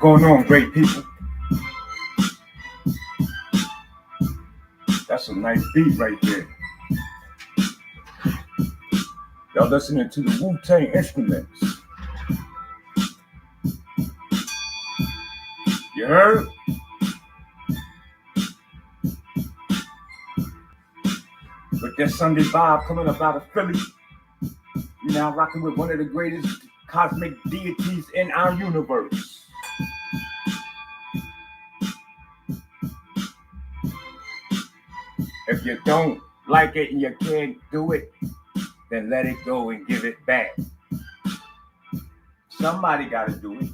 Going on, great people? That's a nice beat right there. Y'all listening to the Wu-Tang Instruments. You heard? With that Sunday vibe coming up out of Philly, you're now rocking with one of the greatest cosmic deities in our universe. If you don't like it and you can't do it, then let it go and give it back. Somebody got to do it.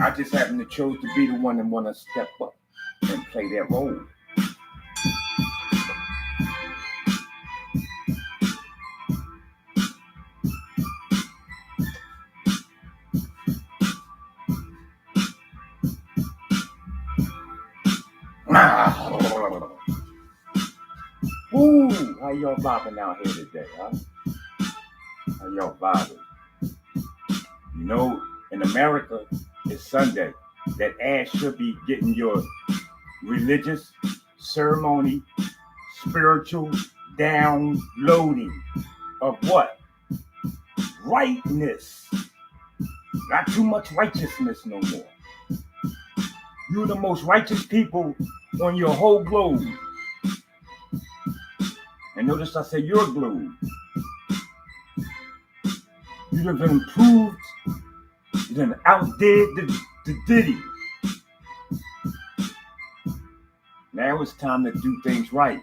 I just happen to chose to be the one that want to step up and play that role. Ooh, how y'all vibing out here today, huh? How y'all vibing? You know, in America, it's Sunday. That ass should be getting your religious, ceremony, spiritual downloading of what? Rightness. Not too much righteousness no more. You're the most righteous people on your whole globe. And notice I say your globe. You have improved. You done outdid the Diddy. Now it's time to do things right.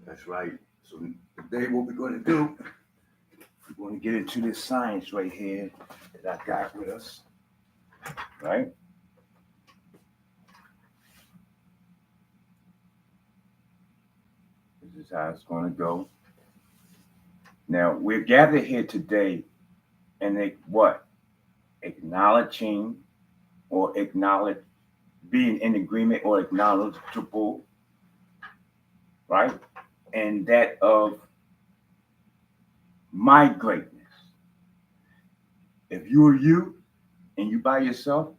That's right. So today what we're going to do, we're going to get into this science right here that I got with us, right? This is how it's going to go. Now, we're gathered here today and what? Acknowledging or being in agreement or acknowledgeable, right? And that of my greatness. If you're you and you by yourself,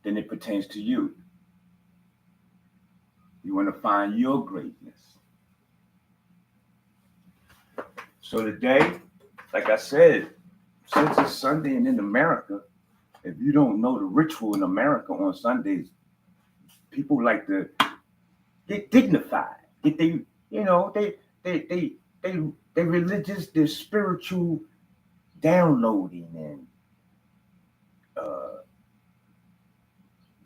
then it pertains to you. You want to find your greatness. So today, like I said, since it's Sunday and in America, if you don't know the ritual in America on Sundays, people like to get dignified, get they religious, their spiritual downloading and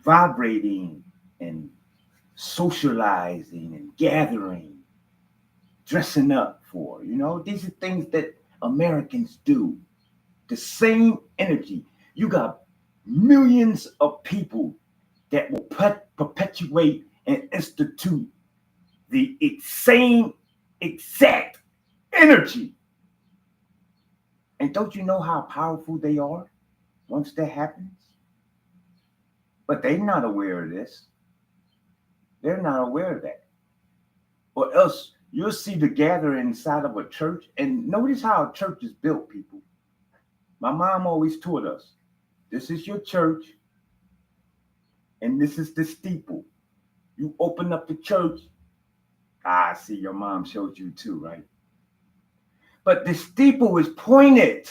vibrating and socializing and gathering, dressing up for. These are things that Americans do. The same energy. You got millions of people that will perpetuate and institute the same exact energy. And don't you know how powerful they are once that happens? But they're not aware of this. They're not aware of that. Or else you'll see the gathering inside of a church. And notice how a church is built, people. My mom always taught us, this is your church, and this is the steeple. You open up the church. I see your mom showed you too, right? But the steeple is pointed,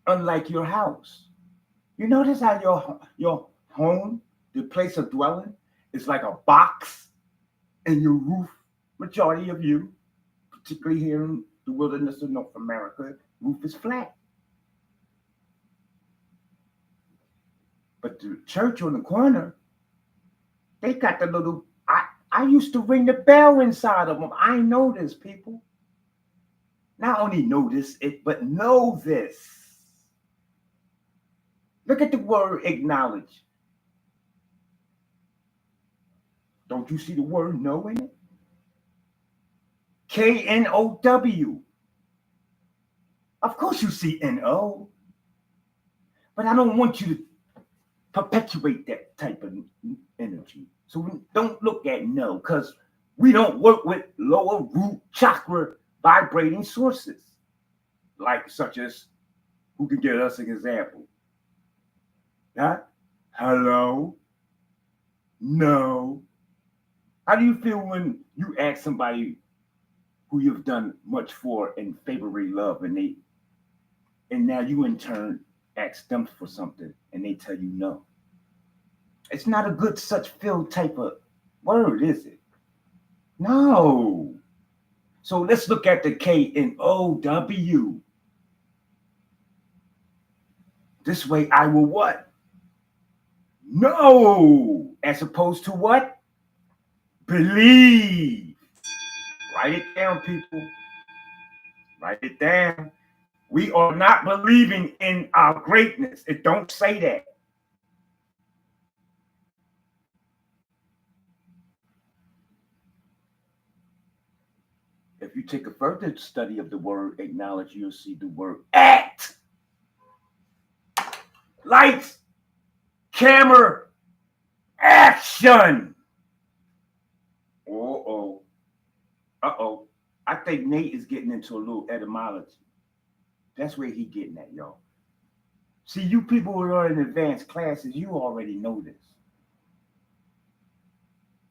unlike your house. You notice how your home, the place of dwelling, is like a box, and your roof, majority of you, particularly here in the wilderness of North America, roof is flat. But the church on the corner, they got the little. I used to ring the bell inside of them. I know this, people. Not only know this, but know this. Look at the word acknowledge. Don't you see the word know in it? KNOW. Of course you see NO, but I don't want you to perpetuate that type of energy. So we don't look at no, because we don't work with lower root chakra vibrating sources, like such as who can give us an example? Huh? Hello? No. How do you feel when you ask somebody who you've done much for and favorably love, and now you in turn ask them for something and they tell you no? It's not a good such feel type of word, is it? No. So let's look at the KNOW. This way I will what? No. As opposed to what? Believe. Write it down, people. Write it down. We are not believing in our greatness. It don't say that. If you take a further study of the word acknowledge, you'll see the word act. Lights, camera, action. Uh-oh. Uh-oh. I think Nate is getting into a little etymology. That's where he getting at, y'all. See, you people who are in advanced classes, you already know this.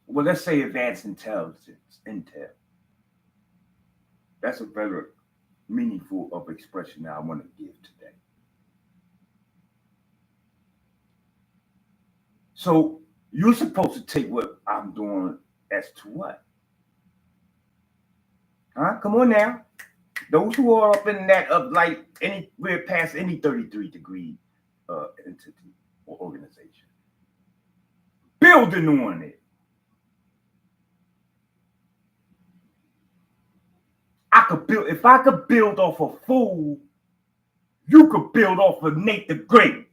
Well, let's say advanced intelligence, intel. That's a better meaningful of expression that I want to give today. So you're supposed to take what I'm doing as to what? Huh? Come on now. Those who are up in that of like anywhere past any 33-degree entity or organization. Building on it. If I could build off a fool, you could build off of Nate the Great.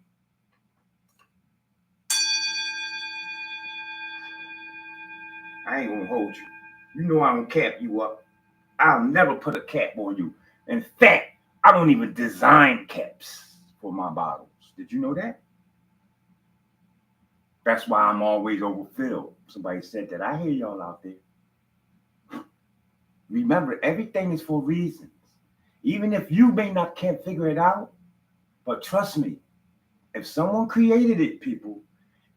I ain't gonna hold you. You know I don't cap you up. I'll never put a cap on you. In fact, I don't even design caps for my bottles. Did you know that? That's why I'm always overfilled. Somebody said that. I hear y'all out there. Remember, everything is for reasons. Even if you may not can't figure it out, but trust me, if someone created it, people,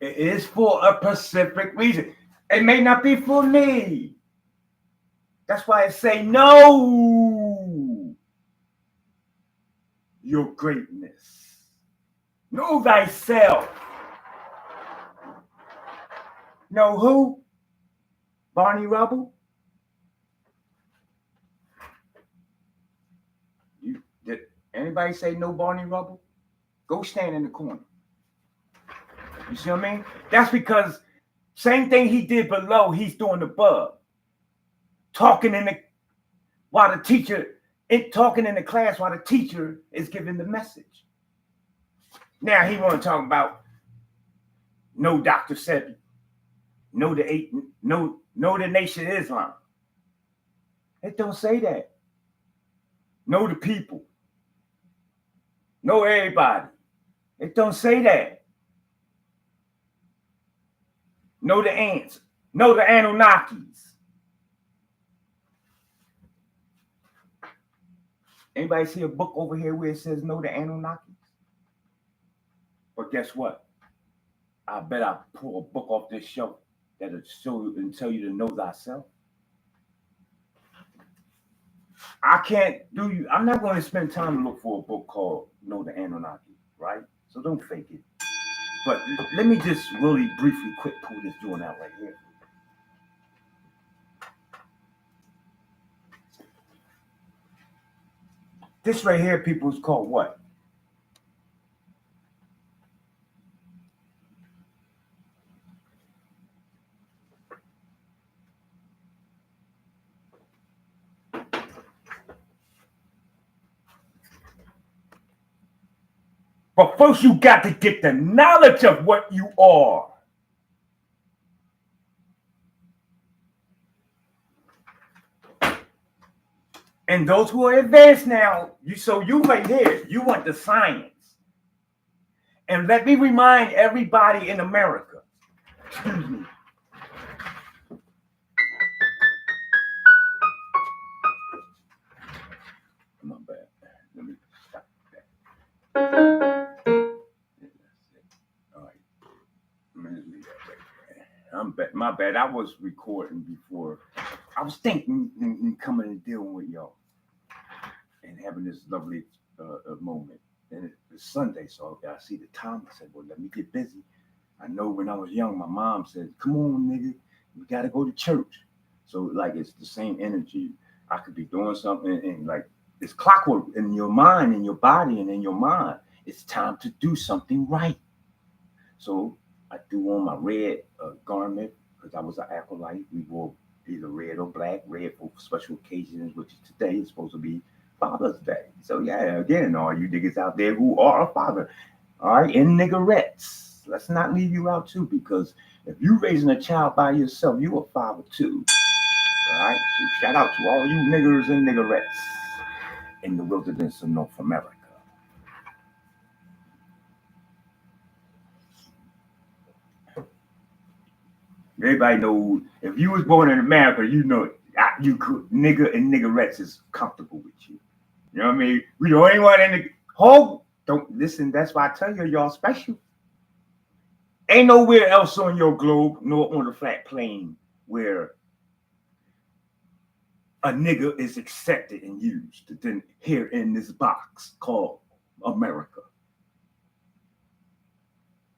it is for a specific reason. It may not be for me. That's why I say no. Your greatness. Know thyself. Know who? Barney Rubble? Did anybody say no Barney Rubble? Go stand in the corner. You see what I mean? That's because same thing he did below, he's doing above. Talking in the class while the teacher is giving the message. Now he want to talk about no Dr. Sebi, no the Nation of Islam. It don't say that. Know the people. Know everybody. It don't say that. Know the ants. Know the Anunnakis. Anybody see a book over here where it says know the Anunnakis? But guess what? I bet I pull a book off this shelf that'll show you and tell you to know thyself. I can't do you. I'm not going to spend time to look for a book called Know the Anunnaki, right? So don't fake it. But let me just really briefly quick pull this joint out right here. This right here, people, is called what? But first, you got to get the knowledge of what you are. And those who are advanced now, you right here, you want the science. And let me remind everybody in America, excuse me. My bad. Let me stop that. All right. Let me leave that right there. My bad. I was recording before. I was thinking and coming and dealing with y'all and having this lovely moment. And it's Sunday, so I see the time. I said, well, let me get busy. I know when I was young, my mom said, come on, nigga, we got to go to church. So, like, it's the same energy. I could be doing something and, like, it's clockwork in your mind, in your body, and in your mind. It's time to do something right. So, I threw on my red garment because I was an acolyte. We wore either red or black, red for special occasions, which today is supposed to be Father's Day. So, yeah, again, all you niggas out there who are a father, all right, and niggerettes, let's not leave you out too, because if you raising a child by yourself, you a father too. All right, so shout out to all you niggers and niggerettes in the wilderness of North America. Everybody know if you was born in America, you know you could nigger and niggerettes is comfortable with you. You know what I mean? We the only one in the whole. Don't listen. That's why I tell you, y'all special. Ain't nowhere else on your globe, nor on the flat plane, where a nigger is accepted and used than here in this box called America.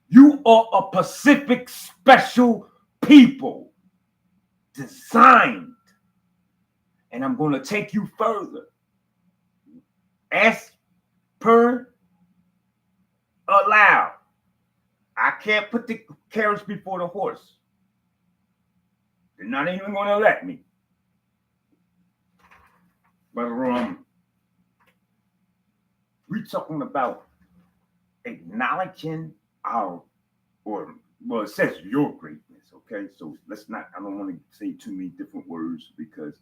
You are a Pacific special people designed. And I'm going to take you further. As per allowed. I can't put the carriage before the horse. They're not even going to let me. But we're talking about acknowledging our, or well, it says your greatness, okay? So I don't want to say too many different words because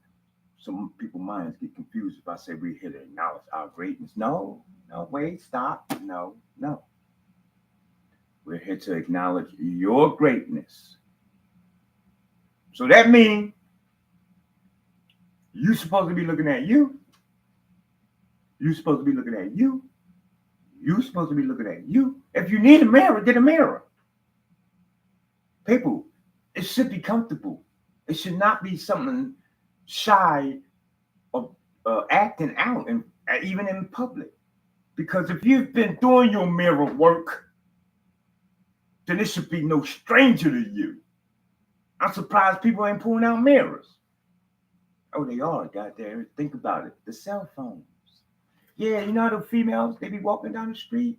some people's minds get confused if I say we're here to acknowledge our greatness. No, wait, stop. No. We're here to acknowledge your greatness. So that means you're supposed to be looking at you. You're supposed to be looking at you. You're supposed to be looking at you. If you need a mirror, get a mirror. People, it should be comfortable. It should not be something shy of acting out, and even in public. Because if you've been doing your mirror work, then it should be no stranger to you. I'm surprised people ain't pulling out mirrors. Oh, they are. Goddamn, think about it. The cell phones. Yeah, you know how the females, they be walking down the street?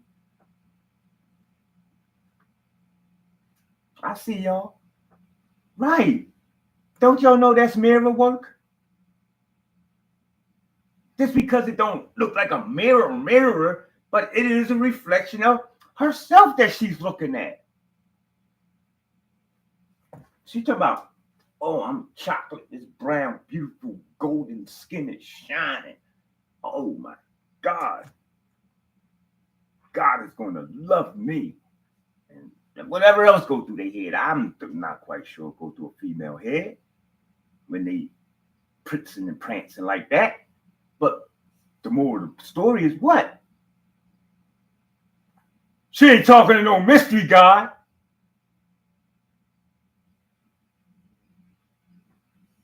I see y'all. Right. Don't y'all know that's mirror work? Just because it don't look like a mirror, but it is a reflection of herself that she's looking at. She talking about, oh, I'm chocolate, this brown, beautiful, golden skin is shining. Oh my God. God is going to love me. And whatever else go through their head, I'm not quite sure go through a female head when they pritzing and prancing like that. But the moral of the story is what? She ain't talking to no mystery God.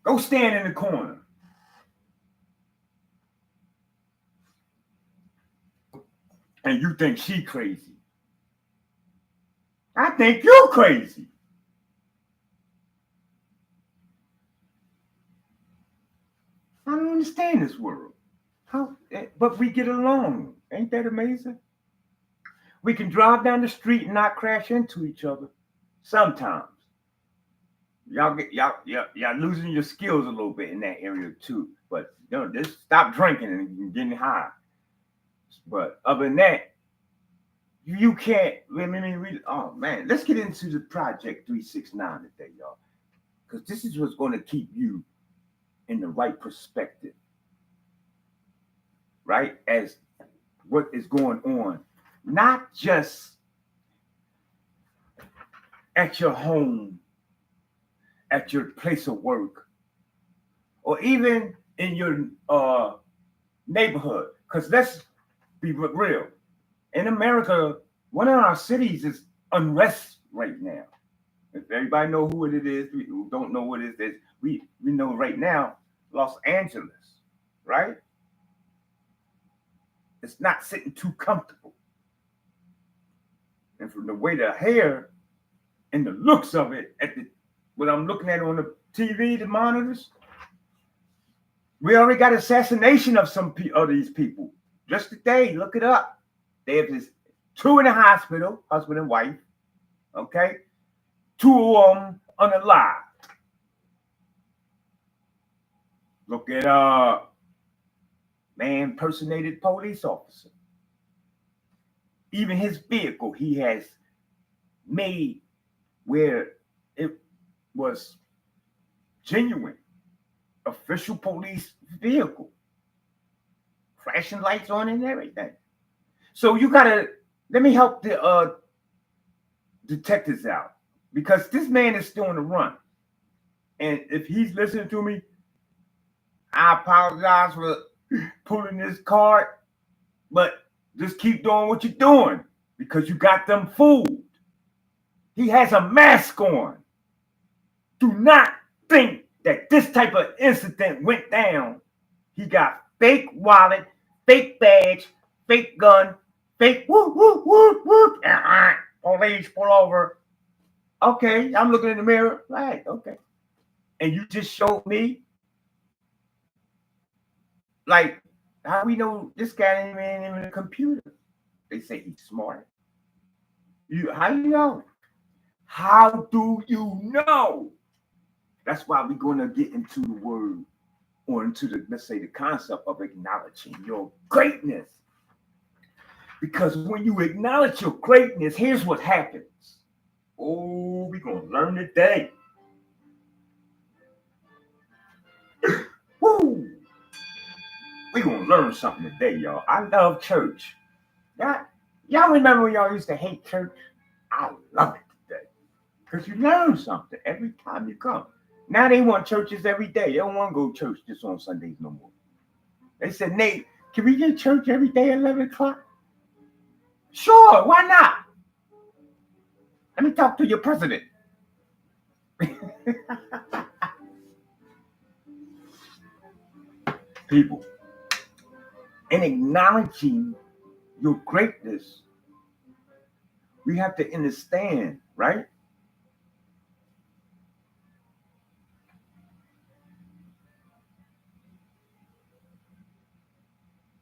Go stand in the corner. And you think she crazy. I think you're crazy. I don't understand this world. But we get along. Ain't that amazing? We can drive down the street and not crash into each other. Sometimes. Y'all losing your skills a little bit in that area too. But just stop drinking and getting high. But other than that, You can't. Oh man, let's get into the Project 369 today, y'all, because this is what's going to keep you in the right perspective, right? As what is going on, not just at your home, at your place of work, or even in your neighborhood. Because let's be real. In America, one of our cities is unrest right now. If everybody know who it is, we who don't know what it is, we know right now, Los Angeles, right? It's not sitting too comfortable. And from the way the hair and the looks of it, at the what I'm looking at on the TV, the monitors, we already got assassination of some of these people. Just today, look it up. They have this two in the hospital, husband and wife. Okay, two of them unalive. Look at man impersonated police officer. Even his vehicle, he has made where it was genuine, official police vehicle, flashing lights on and everything. So you gotta let me help the detectives out because this man is still on the run. And if he's listening to me, I apologize for pulling this card, but just keep doing what you're doing because you got them fooled. He has a mask on. Do not think that this type of incident went down. He got fake wallet, fake badge, fake gun, fake whoop, whoop, whoop, whoop. Police pull over. Okay, I'm looking in the mirror. Right, okay. And you just showed me, like, how we know this guy ain't even a computer? They say he's smart. How you know? How do you know? That's why we're going to get into the word or into the, let's say, the concept of acknowledging your greatness. Because when you acknowledge your greatness, here's what happens. Oh, we're going to learn today. Woo! We're going to learn something today, y'all. I love church. Y'all remember when y'all used to hate church? I love it today. Because you learn something every time you come. Now they want churches every day. They don't want to go to church just on Sundays no more. They said, Nate, can we get church every day at 11 o'clock? Sure, why not? Let me talk to your president. People, in acknowledging your greatness, we have to understand, right?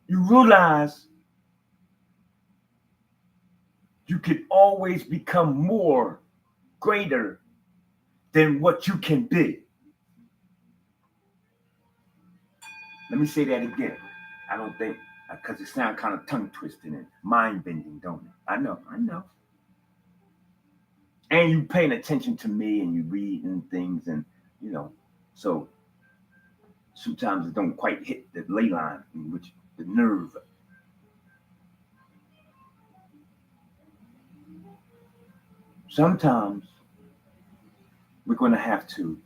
You realize you can always become more greater than what you can be. Let me say that again. I don't think, because it sounds kind of tongue twisting and mind bending, don't it? I know. And you paying attention to me and you reading things and, so sometimes it don't quite hit the ley line, which the nerve. Sometimes we're going to have to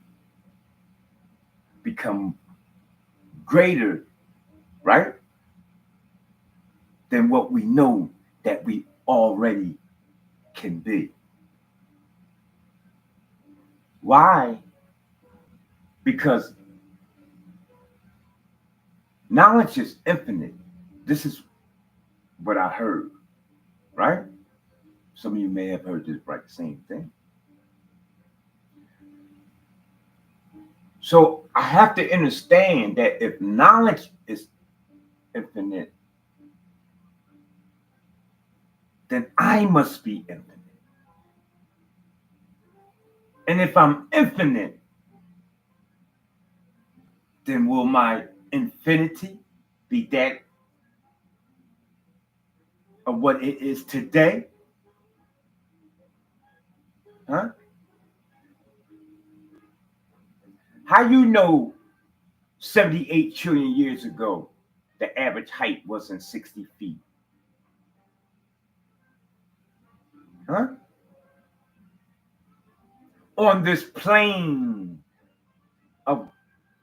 become greater, right, than what we know that we already can be. Why? Because knowledge is infinite. This is what I heard, right? Some of you may have heard this right, the same thing. So I have to understand that if knowledge is infinite, then I must be infinite. And if I'm infinite, then will my infinity be that of what it is today? Huh? How you know 78 trillion years ago the average height wasn't 60 feet? Huh? On this plane of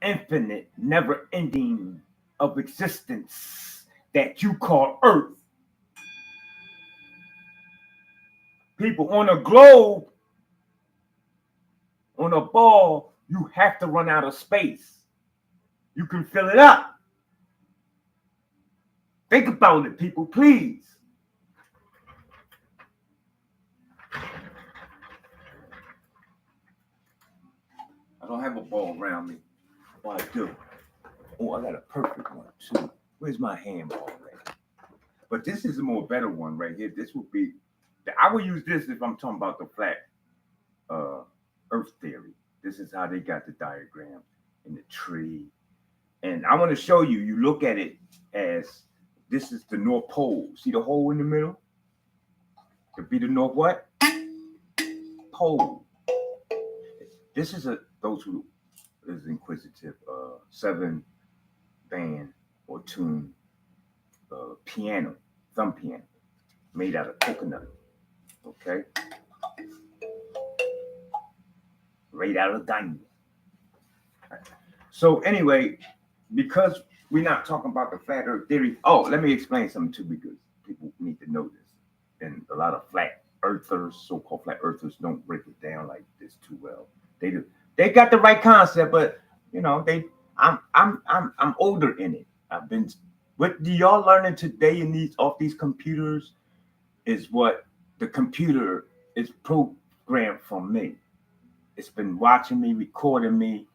infinite, never ending of existence that you call Earth. People on a globe, on a ball, you have to run out of space. You can fill it up. Think about it, people, please. I don't have a ball around me. Well, I do. Oh, I got a perfect one, too. Where's my handball at? But this is a more better one right here. This would be, I would use this if I'm talking about the flat Earth theory. This is how they got the diagram in the tree. And I want to show you, you look at it as this is the North Pole. See the hole in the middle? To be the North what? Pole. This is those who is inquisitive 7-band or tune piano, thumb piano, made out of coconut. Okay? Right out of Ghana. So anyway, because we're not talking about the flat earth theory. Oh, let me explain something too, because people need to know this. And a lot of flat earthers, so-called flat earthers, don't break it down like this too well. They do. They got the right concept, but you know, I'm older in it. I've been what y'all learning today in these off these computers is what the computer is programmed from me. It's been watching me, recording me.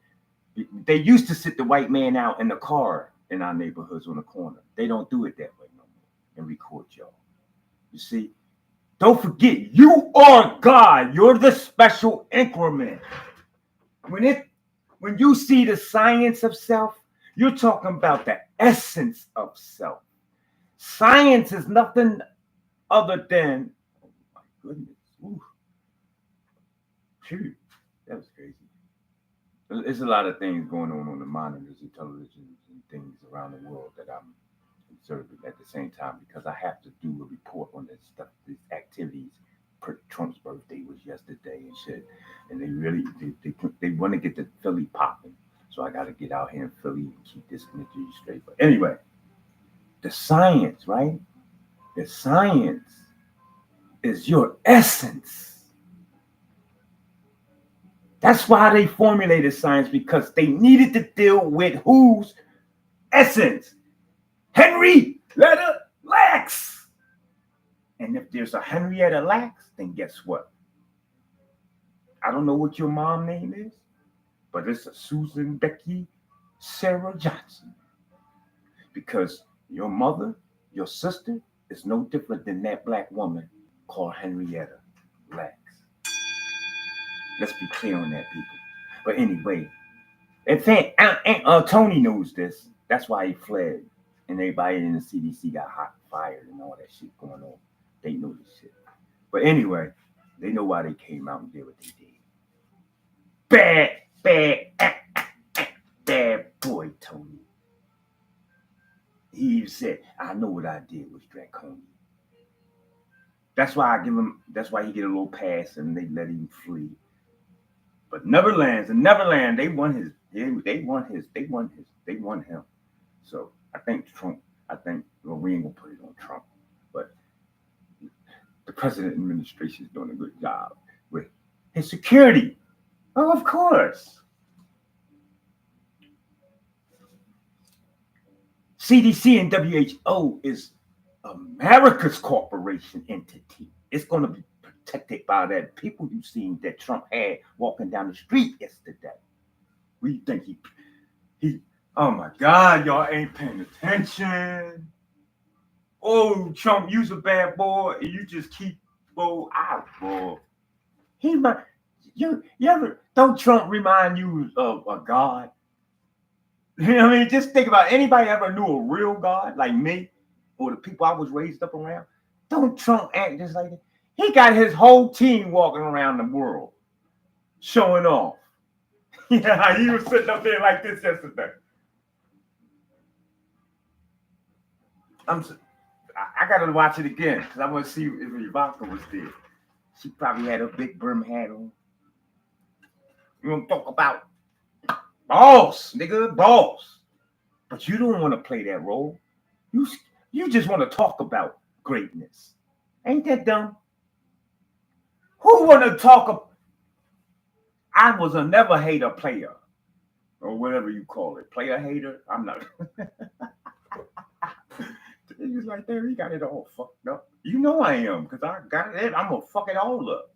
They used to sit the white man out in the car in our neighborhoods on the corner. They don't do it that way no more and record y'all. You see? Don't forget, you are God. You're the special increment. When you see the science of self, you're talking about the essence of self. Science is nothing other than, oh my goodness, ooh, phew, that was crazy. There's a lot of things going on the monitors and televisions and things around the world that I'm observing at the same time because I have to do a report on this stuff, these activities. Trump's birthday was yesterday and shit, and they want to get the Philly popping, so I got to get out here in Philly and keep this energy straight. But anyway, the science, right? The science is your essence. That's why they formulated science, because they needed to deal with whose essence? Henrietta Lacks. And if there's a Henrietta Lacks, then guess what? I don't know what your mom name is, but it's a Susan Becky Sarah Johnson. Because your mother, your sister, is no different than that black woman called Henrietta Lacks. Let's be clear on that, people. But anyway, in fact, Tony knows this. That's why he fled. And everybody in the CDC got hot fired and all that shit going on. They know this shit. But anyway, they know why they came out and did what they did. Bad boy, Tony. He said, I know what I did was draconian. That's why I give him, that's why he get a little pass and they let him flee. But Neverland, they won him. So I think we ain't gonna put it on Trump, but the president administration is doing a good job with his security. Oh, of course. CDC and WHO is America's corporation entity. It's going to be protected by that people you seen that Trump had walking down the street yesterday. We think he oh my God, y'all ain't paying attention. Oh, Trump, you's a bad boy, and you just keep out, boy. You ever, don't Trump remind you of a God? You know what I mean? Just think about it. Anybody ever knew a real God like me or the people I was raised up around? Don't Trump act just like that? He got his whole team walking around the world showing off. Yeah, he was sitting up there like this yesterday. I gotta watch it again because I want to see if Ivanka was there. She probably had a big brim hat on. You want to talk about boss, nigga, boss. But you don't want to play that role. You you just want to talk about greatness. Ain't that dumb? Who want to talk? I was a never hater player or whatever you call it. Player hater. I'm not. He's like there. He got it all fucked up. You know I am because I got it. I'm gonna fuck it all up.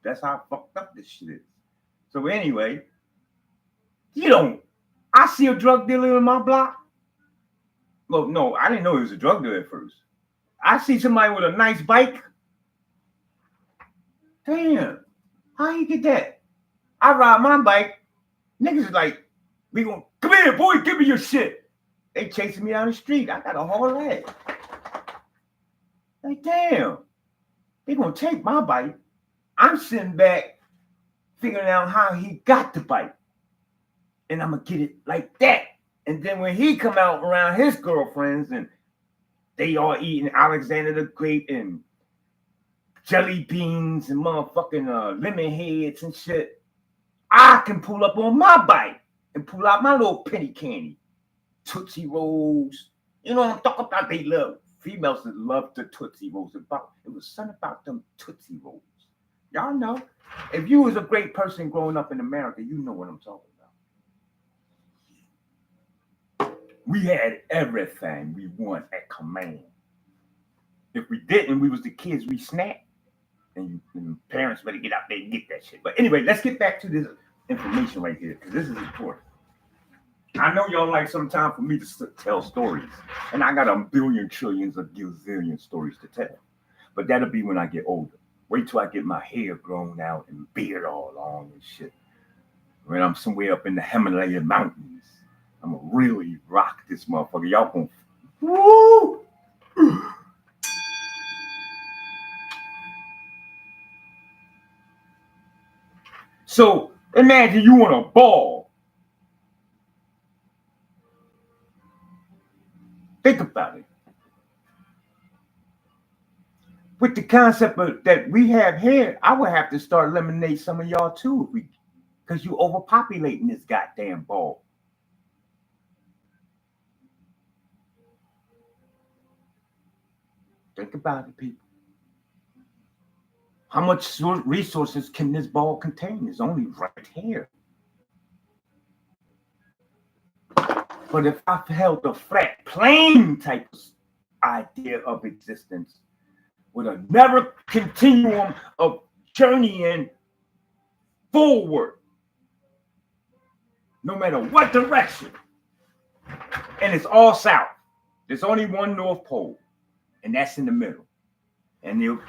That's how fucked up this shit is. So anyway, you don't. I see a drug dealer in my block. Well, no, I didn't know he was a drug dealer at first. I see somebody with a nice bike. Damn, how you get that? I ride my bike. Niggas is like, we gonna come here, boy, give me your shit. They chasing me down the street. I got a whole leg. Like, damn, they gonna take my bike. I'm sitting back figuring out how he got the bike. And I'm gonna get it like that. And then when he come out around his girlfriends and they all eating Alexander the Great and jelly beans and motherfucking lemon heads and shit, I can pull up on my bike and pull out my little penny candy, Tootsie Rolls. You know what I'm talking about? They love females that love the Tootsie Rolls. It was something about them Tootsie Rolls. Y'all know. If you was a great person growing up in America, you know what I'm talking about. We had everything we want at command. If we didn't, we was the kids, we snapped. And parents better get out there and get that shit. But anyway, let's get back to this information right here, because this is important. I know y'all like some time for me to tell stories. And I got a billion, trillions of gazillion stories to tell. But that'll be when I get older. Wait till I get my hair grown out and beard all long and shit. When I'm somewhere up in the Himalayan mountains, I'm gonna really rock this motherfucker. Y'all gonna woo! So imagine you want a ball. Think about it. With the concept that we have here, I would have to start eliminate some of y'all too, because you overpopulating this goddamn ball. Think about it, people. How much resources can this ball contain? It's only right here. But if I held a flat plane type of idea of existence with a never continuum of journeying forward, no matter what direction, and it's all south. There's only one North Pole, and that's in the middle. And you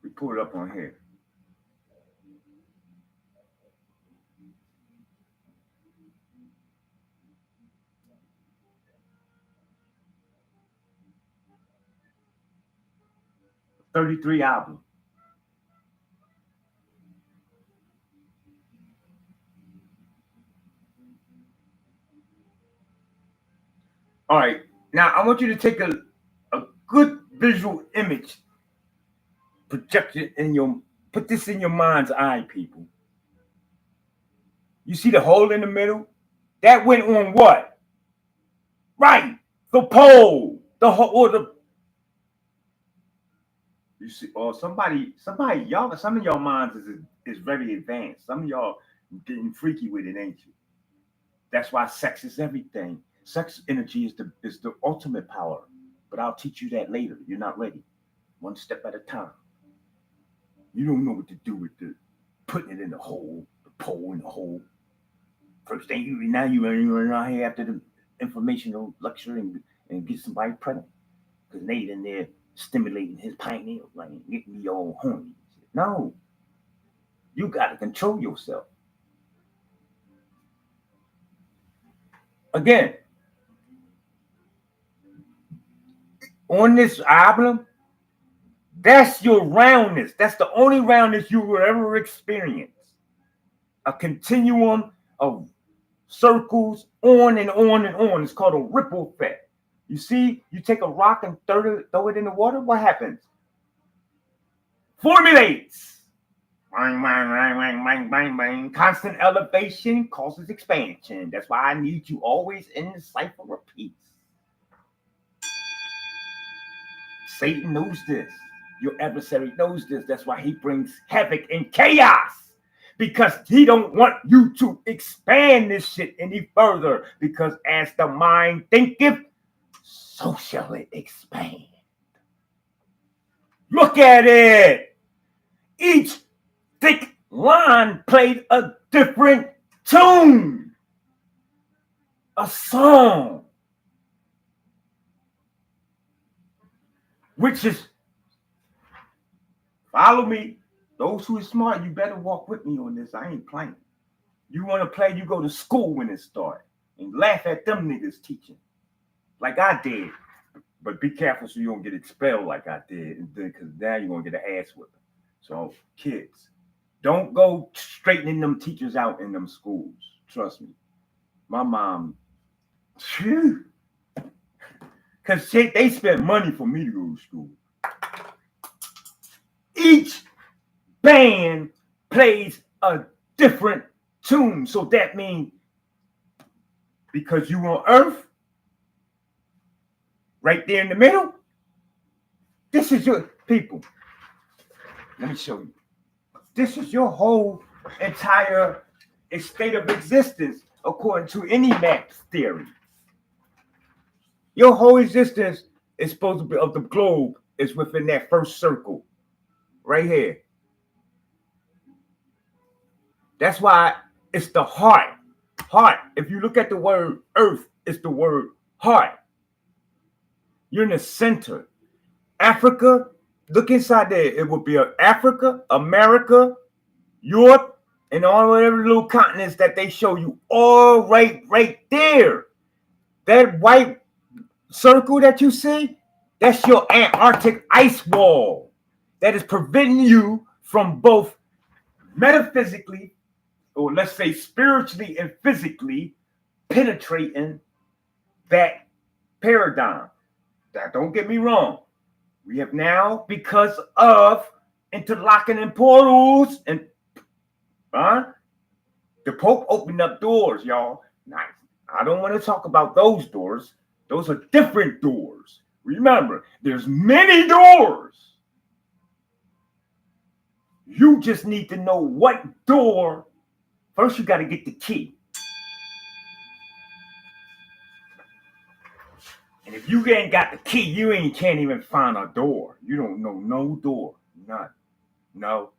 we pull it up on here. '33 album. All right. Now I want you to take a good visual image, project it in your, put this in your mind's eye, people. You see the hole in the middle? That went on what? Right. The pole. The hole or the, you see, or somebody, y'all, some of y'all minds is very advanced. Some of y'all getting freaky with it, ain't you? That's why sex is everything. Sex energy is the ultimate power. But I'll teach you that later. You're not ready. One step at a time. You don't know what to do with the putting it in the hole, the pole in the hole. First thing you now you run out here after the informational lecture and get somebody pregnant because Nate in there stimulating his pineal gland, getting me all horny. No, you got to control yourself. Again, on this album, that's your roundness. That's the only roundness you will ever experience. A continuum of circles on and on and on. It's called a ripple effect. You see, you take a rock and throw it in the water, what happens? Formulates. Bang, bang, bang, bang, bang, bang, bang. Constant elevation causes expansion. That's why I need you always in the cipher of peace. Satan knows this. Your adversary knows this. That's why he brings havoc and chaos. Because he don't want you to expand this shit any further. Because as the mind thinketh, so shall it expand. Look at it. Each thick line played a different tune. A song. Which is, follow me. Those who are smart, you better walk with me on this. I ain't playing. You want to play, you go to school when it starts. And laugh at them niggas teaching. Like I did. But be careful so you don't get expelled like I did. Because now you're going to get an ass whipping. So, kids, don't go straightening them teachers out in them schools. Trust me. My mom, because they spent money for me to go to school. Each band plays a different tune. So that means because you on Earth, right there in the middle, this is your people. Let me show you. This is your whole entire state of existence according to any math theory. Your whole existence is supposed to be of the globe is within that first circle right here. That's why it's the heart. Heart. If you look at the word earth, it's the word heart. You're in the center. Africa, look inside there. It would be Africa, America, Europe, and all whatever little continents that they show you. All right there. That white circle that you see, that's your Antarctic ice wall. That is preventing you from both metaphysically, or let's say spiritually and physically, penetrating that paradigm. Now, don't get me wrong. We have now, because of interlocking in portals, and the Pope opened up doors, y'all. Now, I don't want to talk about those doors. Those are different doors. Remember, there's many doors. You just need to know what door. First, you got to get the key. And if you ain't got the key, you can't even find a door. You don't know no door. None. No,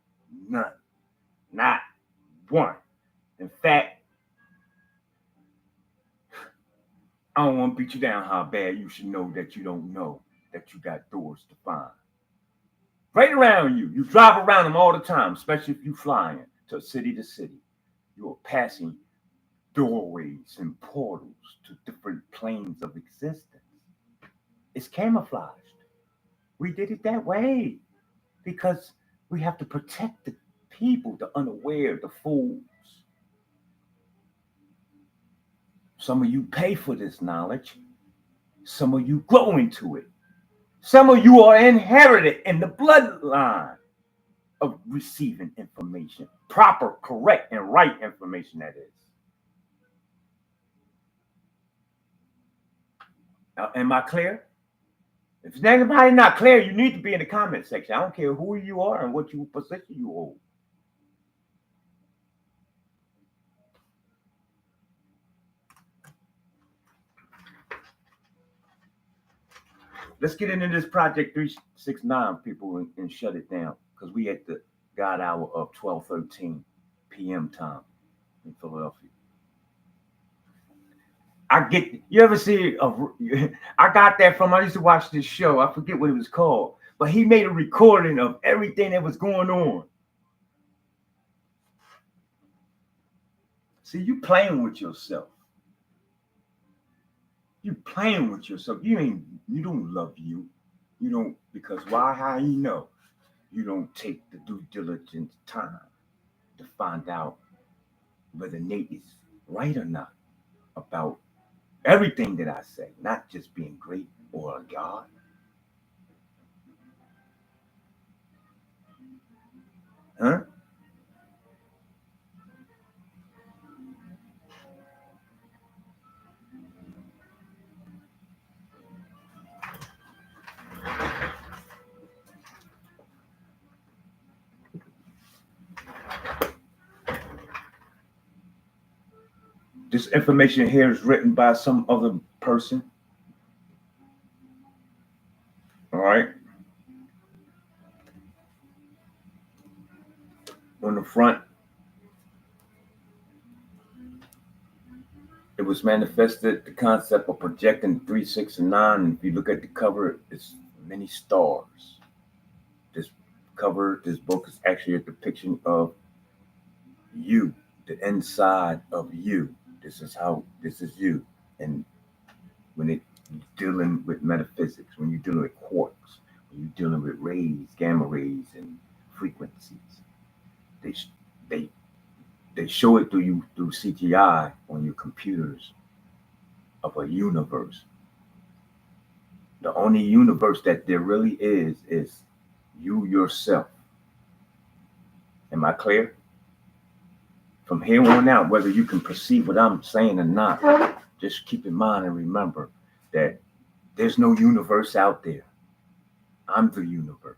none. Not one. In fact, I don't want to beat you down how bad you should know that you don't know that you got doors to find. Right around you. You drive around them all the time, especially if you're flying to city. You are passing doorways and portals to different planes of existence. It's camouflaged. We did it that way because we have to protect the people, the unaware, the fools. Some of you pay for this knowledge. Some of you grow into it. Some of you are inherited in the bloodline of receiving information. Proper, correct, and right information, that is. Am I clear? If anybody not clear, you need to be in the comment section. I don't care who you are and what position you hold. Let's get into this Project 369, people, and shut it down because we at the God hour of 12:13 p.m. time in Philadelphia. You ever see, I got that from, I used to watch this show. I forget what it was called, but he made a recording of everything that was going on. See, you playing with yourself. You playing with yourself. You don't love you. You don't, because why? How you know? You don't take the due diligence time to find out whether Nate is right or not about everything that I say, not just being great or a God. Huh? This information here is written by some other person. All right. On the front, it was manifested the concept of projecting 3, 6, and 9. And if you look at the cover, it's many stars. This cover, this book is actually a depiction of you, the inside of you. This is you. And when it dealing with metaphysics, when you're dealing with quarks, when you're dealing with rays, gamma rays, and frequencies, they they they show it to you through CGI on your computers of a universe. The only universe that there really is you yourself. Am I clear? From here on out, whether you can perceive what I'm saying or not, just keep in mind and remember that there's no universe out there. I'm the universe.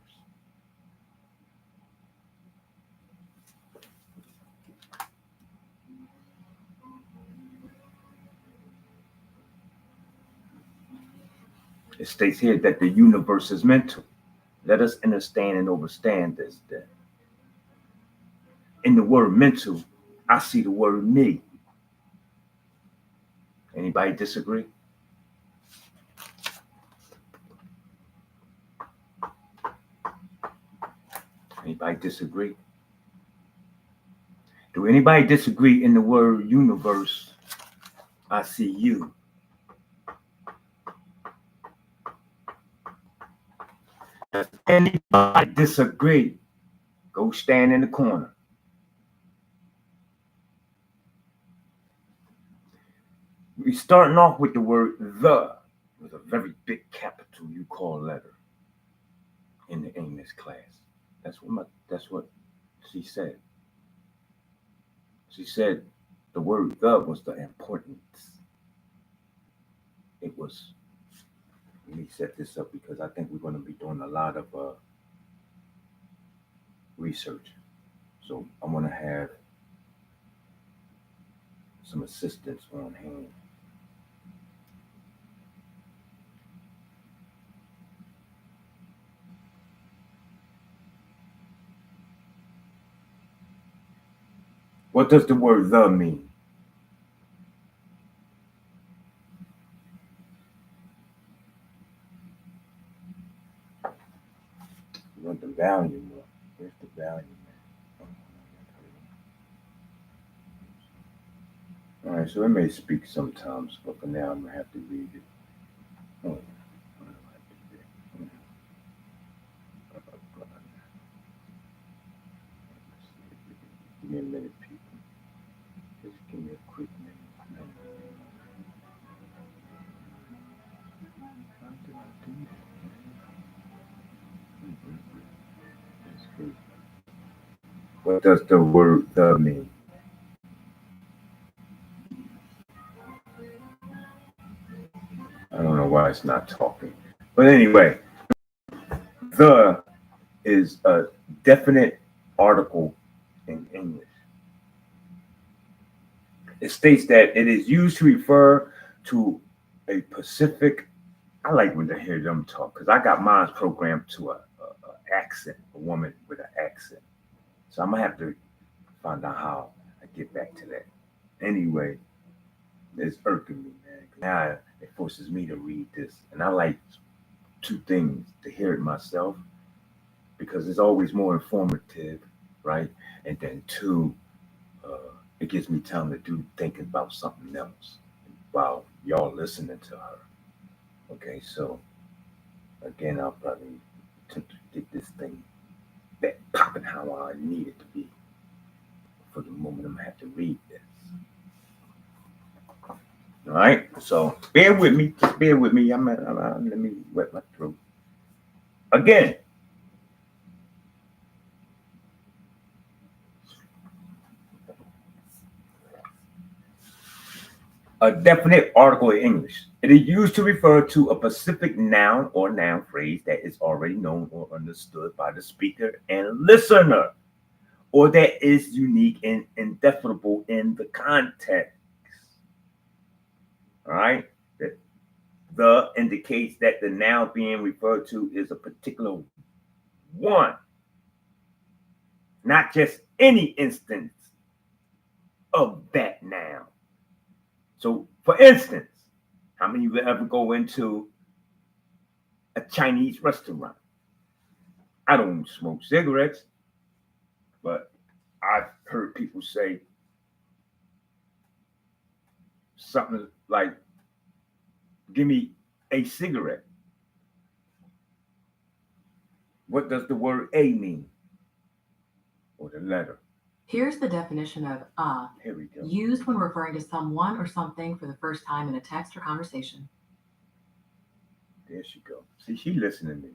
It states here that the universe is mental. Let us understand and understand this. That in the word mental, I see the word me. Anybody disagree? Anybody disagree? Do anybody disagree in the word universe? I see you. Does anybody disagree? Go stand in the corner. We're starting off with the word the with a very big capital you call letter in the English class. That's what she said. She said the word the was the importance. It was. Let me set this up because I think we're going to be doing a lot of research. So I'm going to have some assistance on hand. What does the word the mean? You want the value? Where's the value? All right, so it may speak sometimes, but for now I'm gonna have to read it. Oh, give me a minute, people. Just give me a quick minute. How did I do that? What does the word the mean? I don't know why it's not talking. But anyway, the is a definite article in English. It states that it is used to refer to a specific. I like when I hear them talk because I got mine programmed to a accent, a woman with an accent. So I'm gonna have to find out how I get back to that. Anyway, it's irking me, man. Now it forces me to read this, and I like two things: to hear it myself because it's always more informative, right? And then two, it gives me time to do thinking about something else while y'all listening to her. Okay, so Again, I'll probably attempt to get this thing back popping how I need it to be. For the moment, I'm gonna have to read this. All right, so bear with me. Just bear with me. Let me wet my throat. Again, a definite article in English. It is used to refer to a specific noun or noun phrase that is already known or understood by the speaker and listener, or that is unique and indefinable in the context. All right. The indicates that the noun being referred to is a particular one, not just any instance of that noun. So, for instance, how many of you ever go into a Chinese restaurant? I don't smoke cigarettes, but I've heard people say something like, give me a cigarette. What does the word a mean? Or the letter? Here's the definition of Here we go. used when referring to someone or something for the first time in a text or conversation. There she go. See, she listening to me.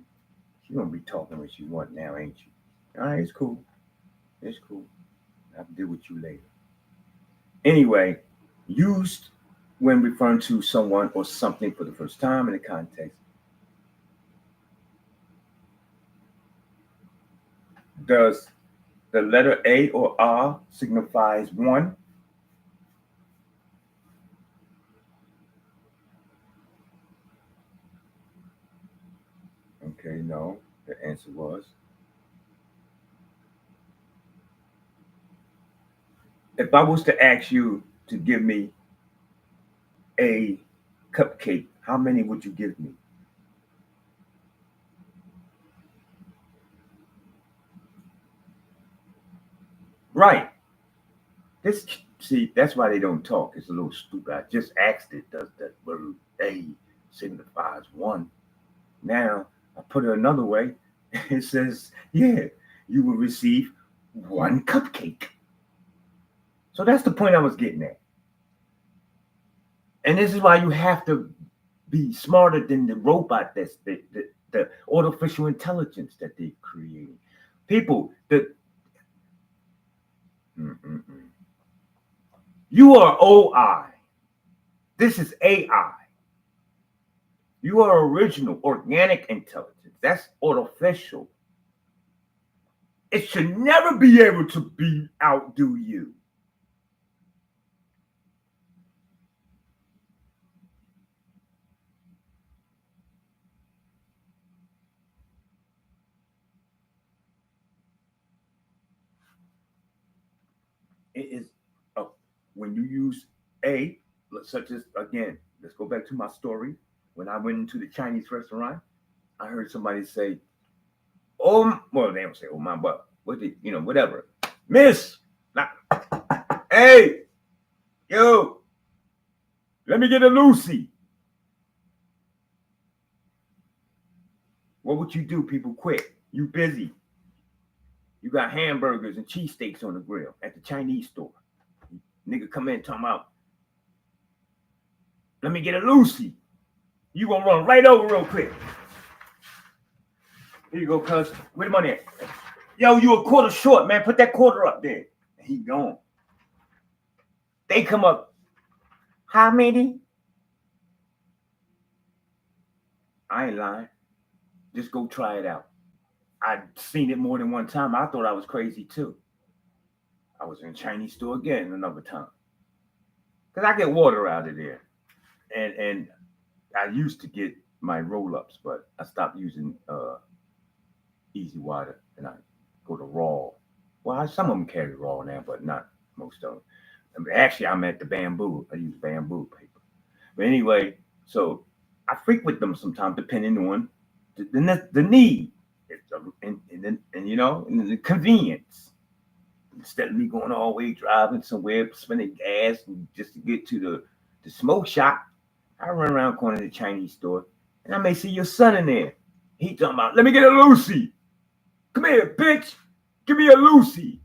She gonna be talking when she want now, ain't she? All right, it's cool. It's cool. I'll deal with you later. Anyway, used when referring to someone or something for the first time in a context. Does the letter A or R signifies one? Okay, no. The answer was, if I was to ask you to give me a cupcake, how many would you give me? Right. This see, that's why they don't talk. It's a little stupid. I just asked it, does that word A signifies one? Now I put it another way. It says, yeah, you will receive one cupcake. So that's the point I was getting at. And this is why you have to be smarter than the robot that's the artificial intelligence that they're creating. People, mm-mm-mm. You are OI. This is AI. You are original, organic intelligence. That's artificial. It should never be able to be outdo you. It is when you use a, such as again, let's go back to my story. When I went into the Chinese restaurant, I heard somebody say, "Oh, well, they don't say, oh my, but what did whatever, Miss, not, hey, yo, let me get a Lucy." What would you do? People quit. You busy. You got hamburgers and cheesesteaks on the grill at the Chinese store. Nigga come in talking about, let me get a Lucy. You gonna run right over real quick. Here you go, cuz. Where the money at? Yo, you a quarter short, man. Put that quarter up there. And he gone. They come up. How many? I ain't lying. Just go try it out. I'd seen it more than one time. I thought I was crazy too. I was in a Chinese store again another time. Cause I get water out of there. And I used to get my roll ups, but I stopped using easy water and I go to raw. Well, some of them carry raw now, but not most of them. I mean, actually, I'm at the bamboo. I use bamboo paper. But anyway, so I frequent them sometimes depending on the need and the convenience. Instead of me going all the way driving somewhere, spending gas and just to get to the smoke shop, I run around corner of the Chinese store and I may see your son in there. He talking about, let me get a Lucy. Come here, bitch. Give me a Lucy.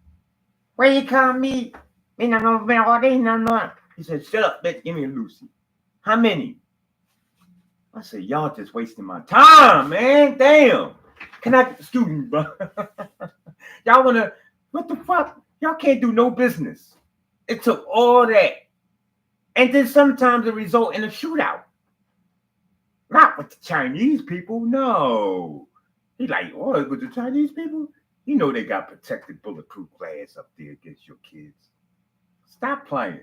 Where you call me? He said, shut up, bitch. Give me a Lucy. How many? I said, y'all just wasting my time, man. Damn. Can I, excuse me, bro? Y'all wanna, what the fuck? Y'all can't do no business. It took all that. And then sometimes it result in a shootout. Not with the Chinese people, no. He like, oh, with the Chinese people? You know they got protected bulletproof glass up there against your kids. Stop playing.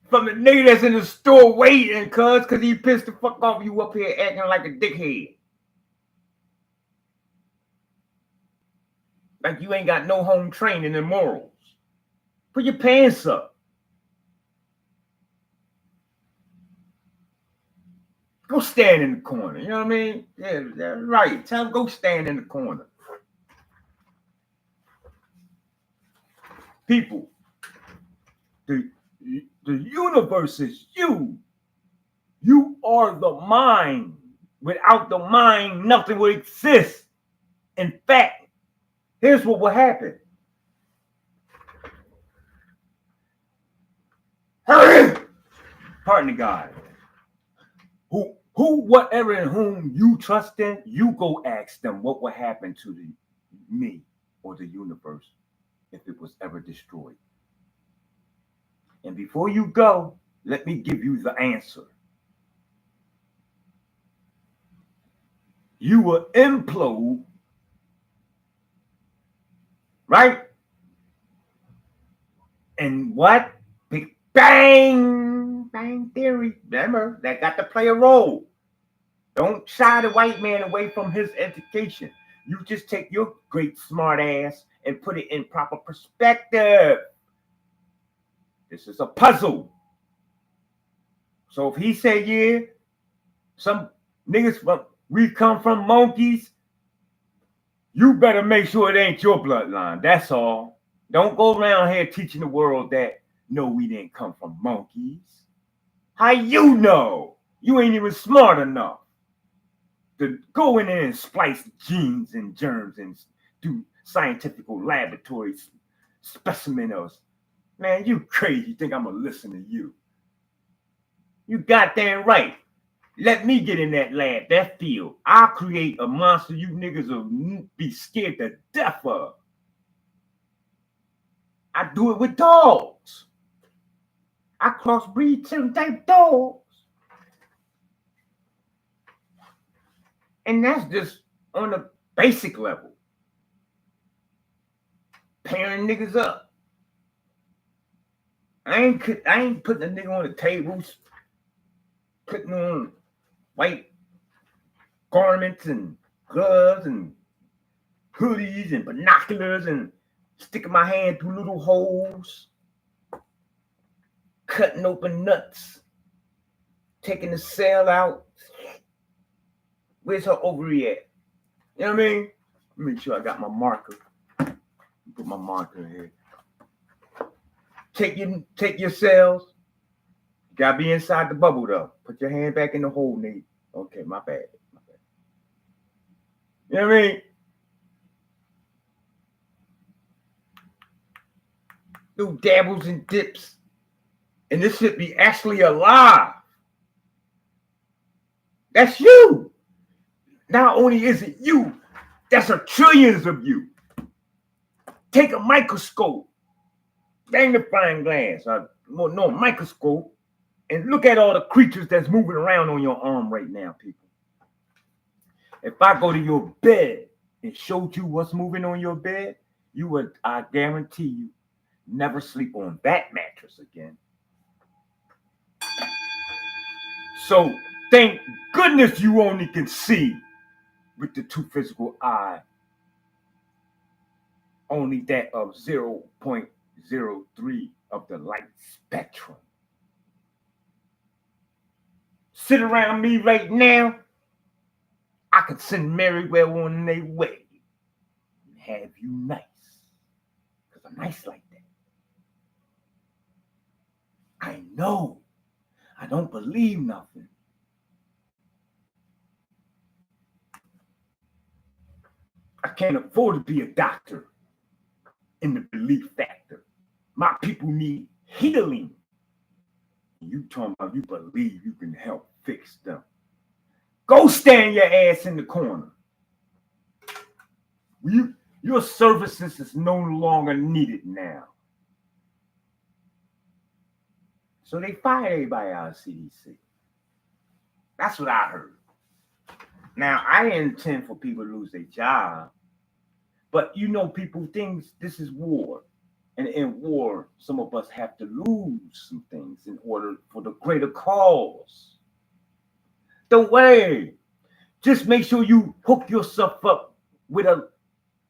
From the nigga that's in the store waiting, cuz he pissed the fuck off you up here acting like a dickhead. Like you ain't got no home training and morals. Put your pants up. Go stand in the corner. You know what I mean? Yeah, that's right. Tell him go stand in the corner. People, the universe is you. You are the mind. Without the mind, nothing will exist. In fact, here's what will happen. Pardon the God. Who, whatever, and whom you trust in, you go ask them what would happen to me or the universe if it was ever destroyed. And before you go, let me give you the answer. You will implode, right? And what? Big Bang! Bang Theory. Remember, that got to play a role. Don't shy the white man away from his education. You just take your great smart ass and put it in proper perspective. This is a puzzle. So if he say, yeah, some niggas we come from monkeys, you better make sure it ain't your bloodline. That's all. Don't go around here teaching the world that, no, we didn't come from monkeys. How you know? You ain't even smart enough to go in there and splice genes and germs and do scientific laboratories, specimen us. Man, you crazy. You think I'm going to listen to you? You goddamn right. Let me get in that lab, that field. I'll create a monster you niggas will be scared to death of. I do it with dogs. I crossbreed certain type dogs. And that's just on a basic level. Pairing niggas up. I ain't putting a nigga on the tables, putting on white garments and gloves and hoodies and binoculars and sticking my hand through little holes, cutting open nuts, taking the cell out. Where's her ovary at? You know what I mean? Make sure I got my marker. Put my marker here. Take your cells. You gotta be inside the bubble though. Put your hand back in the hole, Nate. Okay, my bad. You know what I mean? Do dabbles and dips. And this should be actually alive. That's you. Not only is it you, that's a trillions of you. Take a microscope, magnifying glass, microscope, and look at all the creatures that's moving around on your arm right now, people. If I go to your bed and showed you what's moving on your bed, you would, I guarantee you, never sleep on that mattress again. So thank goodness you only can see with the two physical eye. Only that of 0.03 of the light spectrum. Sit around me right now, I could send Merrywell on their way and have you nice. Because I'm nice like that. I know I don't believe nothing. I can't afford to be a doctor in the belief factor. My people need healing. You talking about you believe you can help fix them. Go stand your ass in the corner. Your services is no longer needed now. So they fired everybody out of CDC. That's what I heard. Now, I intend for people to lose their job, but people, this is war. And in war, some of us have to lose some things in order for the greater cause. Don't worry. Just make sure you hook yourself up with a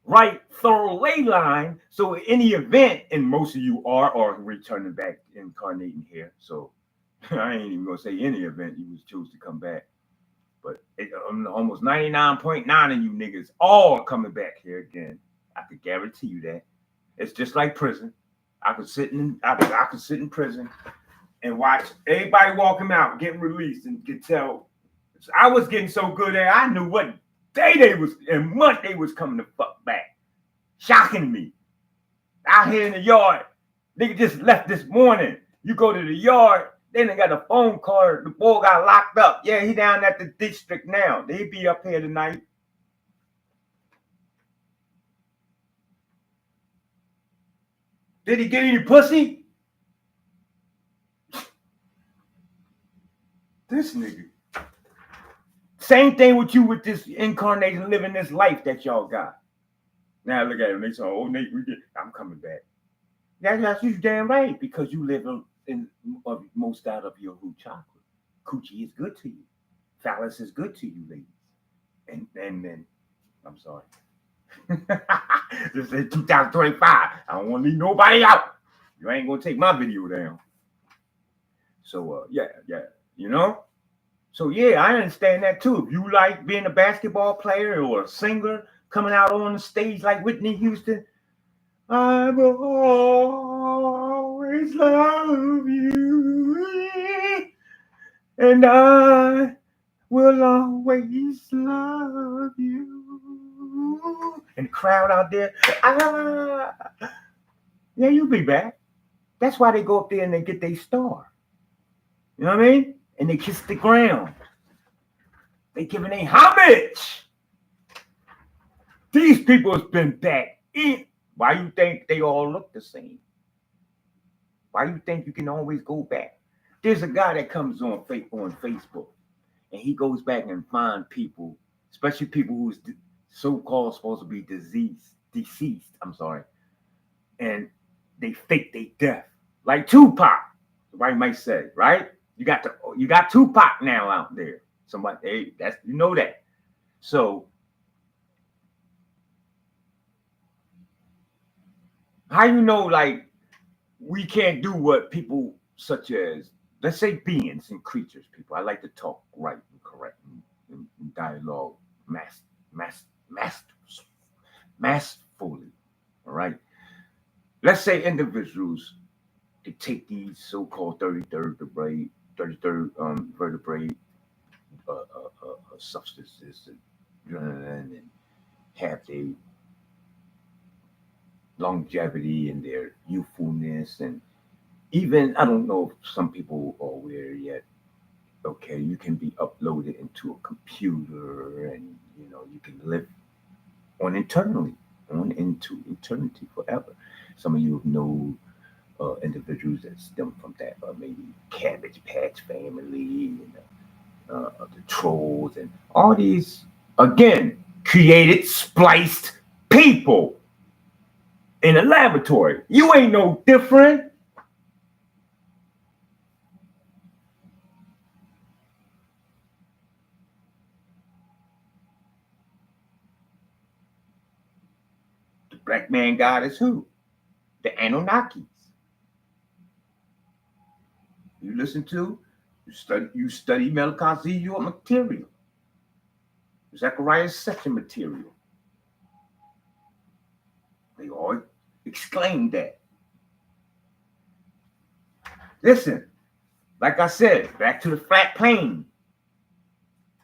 right thorough ley line. So in any event, and most of you are returning back, incarnating here. So I ain't even gonna say any event you was choose to come back. But almost 99.9 of you niggas all coming back here again. I could guarantee you that. It's just like prison. I could sit in prison and watch everybody walking out, getting released, and could tell I was getting so good at I knew what day they was and month they was coming to fuck back. Shocking me. Out here in the yard. Nigga just left this morning. You go to the yard, then they got a phone call. The boy got locked up. Yeah, he down at the district now. They be up here tonight. Did he get any pussy? This nigga. Same thing with you with this incarnation, living this life that y'all got. Now look at him. They say, "Oh, Nate, I'm coming back." That's you damn right, because you live in most out of your root chakra. Coochie is good to you. Phallus is good to you, ladies. And then, I'm sorry. This is 2025. I don't want to leave nobody out. You ain't gonna take my video down. So yeah. So yeah, I understand that too. If you like being a basketball player or a singer, coming out on the stage like Whitney Houston, I will always love you, and I will always love you. And the crowd out there, yeah, you'll be back. That's why they go up there and they get their star. You know what I mean? And they kiss the ground. They giving a homage. These people has been back in. Why you think they all look the same? Why you think you can always go back? There's a guy that comes on Facebook, and he goes back and find people, especially people who's so-called supposed to be deceased. I'm sorry, and they fake their death, like Tupac. Somebody might say, right? You got Tupac now out there. Somebody, hey, that's that. So how like we can't do what people such as, let's say, beings and creatures, people. I like to talk right and correct and dialogue masterfully. All right. Let's say individuals, they take these so-called 33rd vertebrae substances and have their longevity and their youthfulness, and even, I don't know if some people are aware yet, okay, you can be uploaded into a computer, and you can live into eternity forever. Some of you know individuals that stem from that, maybe Cabbage Patch family, and the trolls, and all these, again, created, spliced people in a laboratory. You ain't no different. The black man god is who? The Anunnakis. You study Melchizedek material. Zechariah's section material. They all exclaim that. Listen, Like I said, back to the flat plane.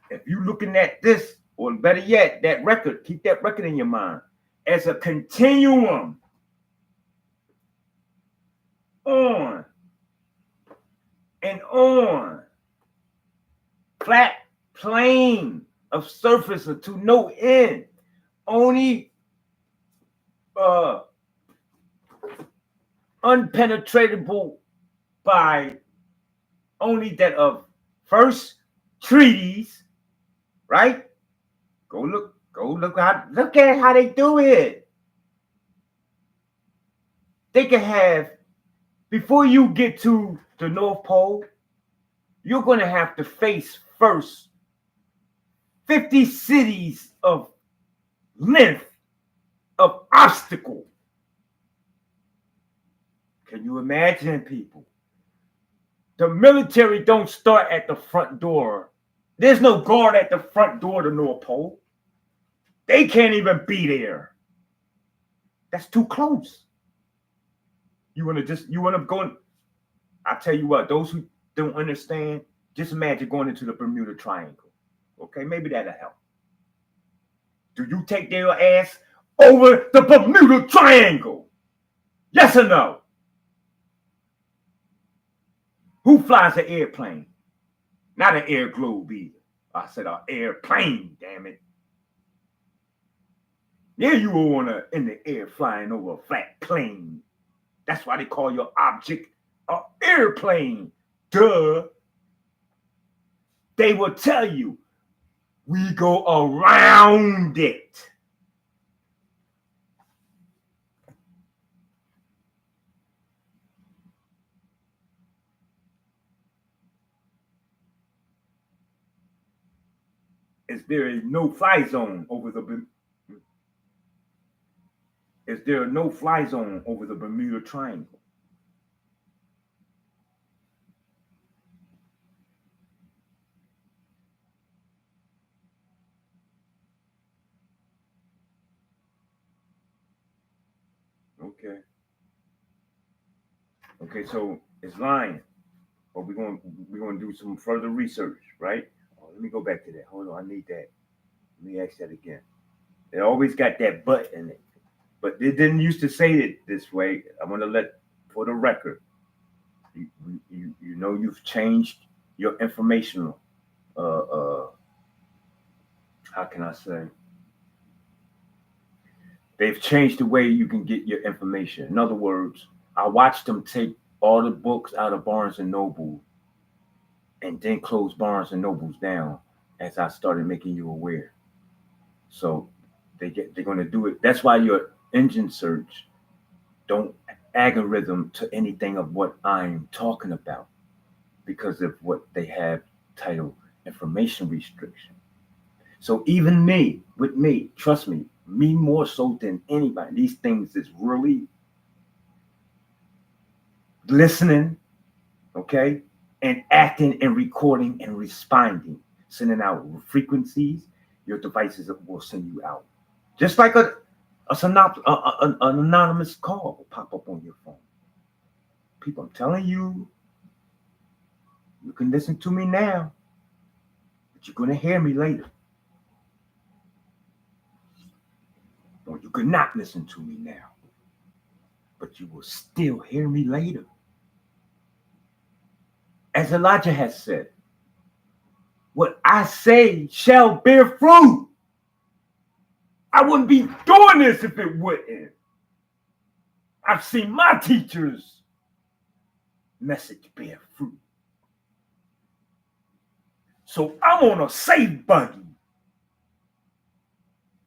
If you're looking at this, or better yet, that record, keep that record in your mind as a continuum on and on. Flat plane of surface to no end. Only unpenetratable by only that of first treaties, right? Look at how they do it. They can have, before you get to the North Pole, you're gonna have to face first 50 cities of length of obstacle. Can you imagine, people? The military don't start at the front door. There's no guard at the front door to North Pole. They can't even be there. That's too close. You want to go? I tell you what, those who don't understand, just imagine going into the Bermuda Triangle. Okay, maybe that'll help. Do you take their ass over the Bermuda Triangle? Yes or no? Who flies an airplane? Not an air globe either. I said an airplane, damn it. Yeah, you were in the air flying over a flat plane. That's why they call your object an airplane. Duh. They will tell you, we go around it. Is there is no fly zone over the Is there no fly zone over the Bermuda Triangle? Okay. Okay, so it's lying. But we're gonna do some further research, right? Oh, let me go back to that. Hold on, I need that. Let me ask that again. It always got that but in it. But they didn't used to say it this way. I want to let, for the record, you know you've changed your informational. How can I say? They've changed the way you can get your information. In other words, I watched them take all the books out of Barnes and Noble, and then close Barnes and Nobles down as I started making you aware. So they're going to do it. That's why your engine search don't algorithm to anything of what I'm talking about, because of what they have titled information restriction. So even with me, trust me, me more so than anybody, these things is really listening, okay, and acting and recording and responding, sending out frequencies. Your devices will send you out, just like an anonymous call will pop up on your phone. People, I'm telling you, you can listen to me now, but you're gonna hear me later. Or you could not listen to me now, but you will still hear me later. As Elijah has said, what I say shall bear fruit. I wouldn't be doing this if it wouldn't. I've seen my teacher's message bear fruit. So I'm on a safe buggy.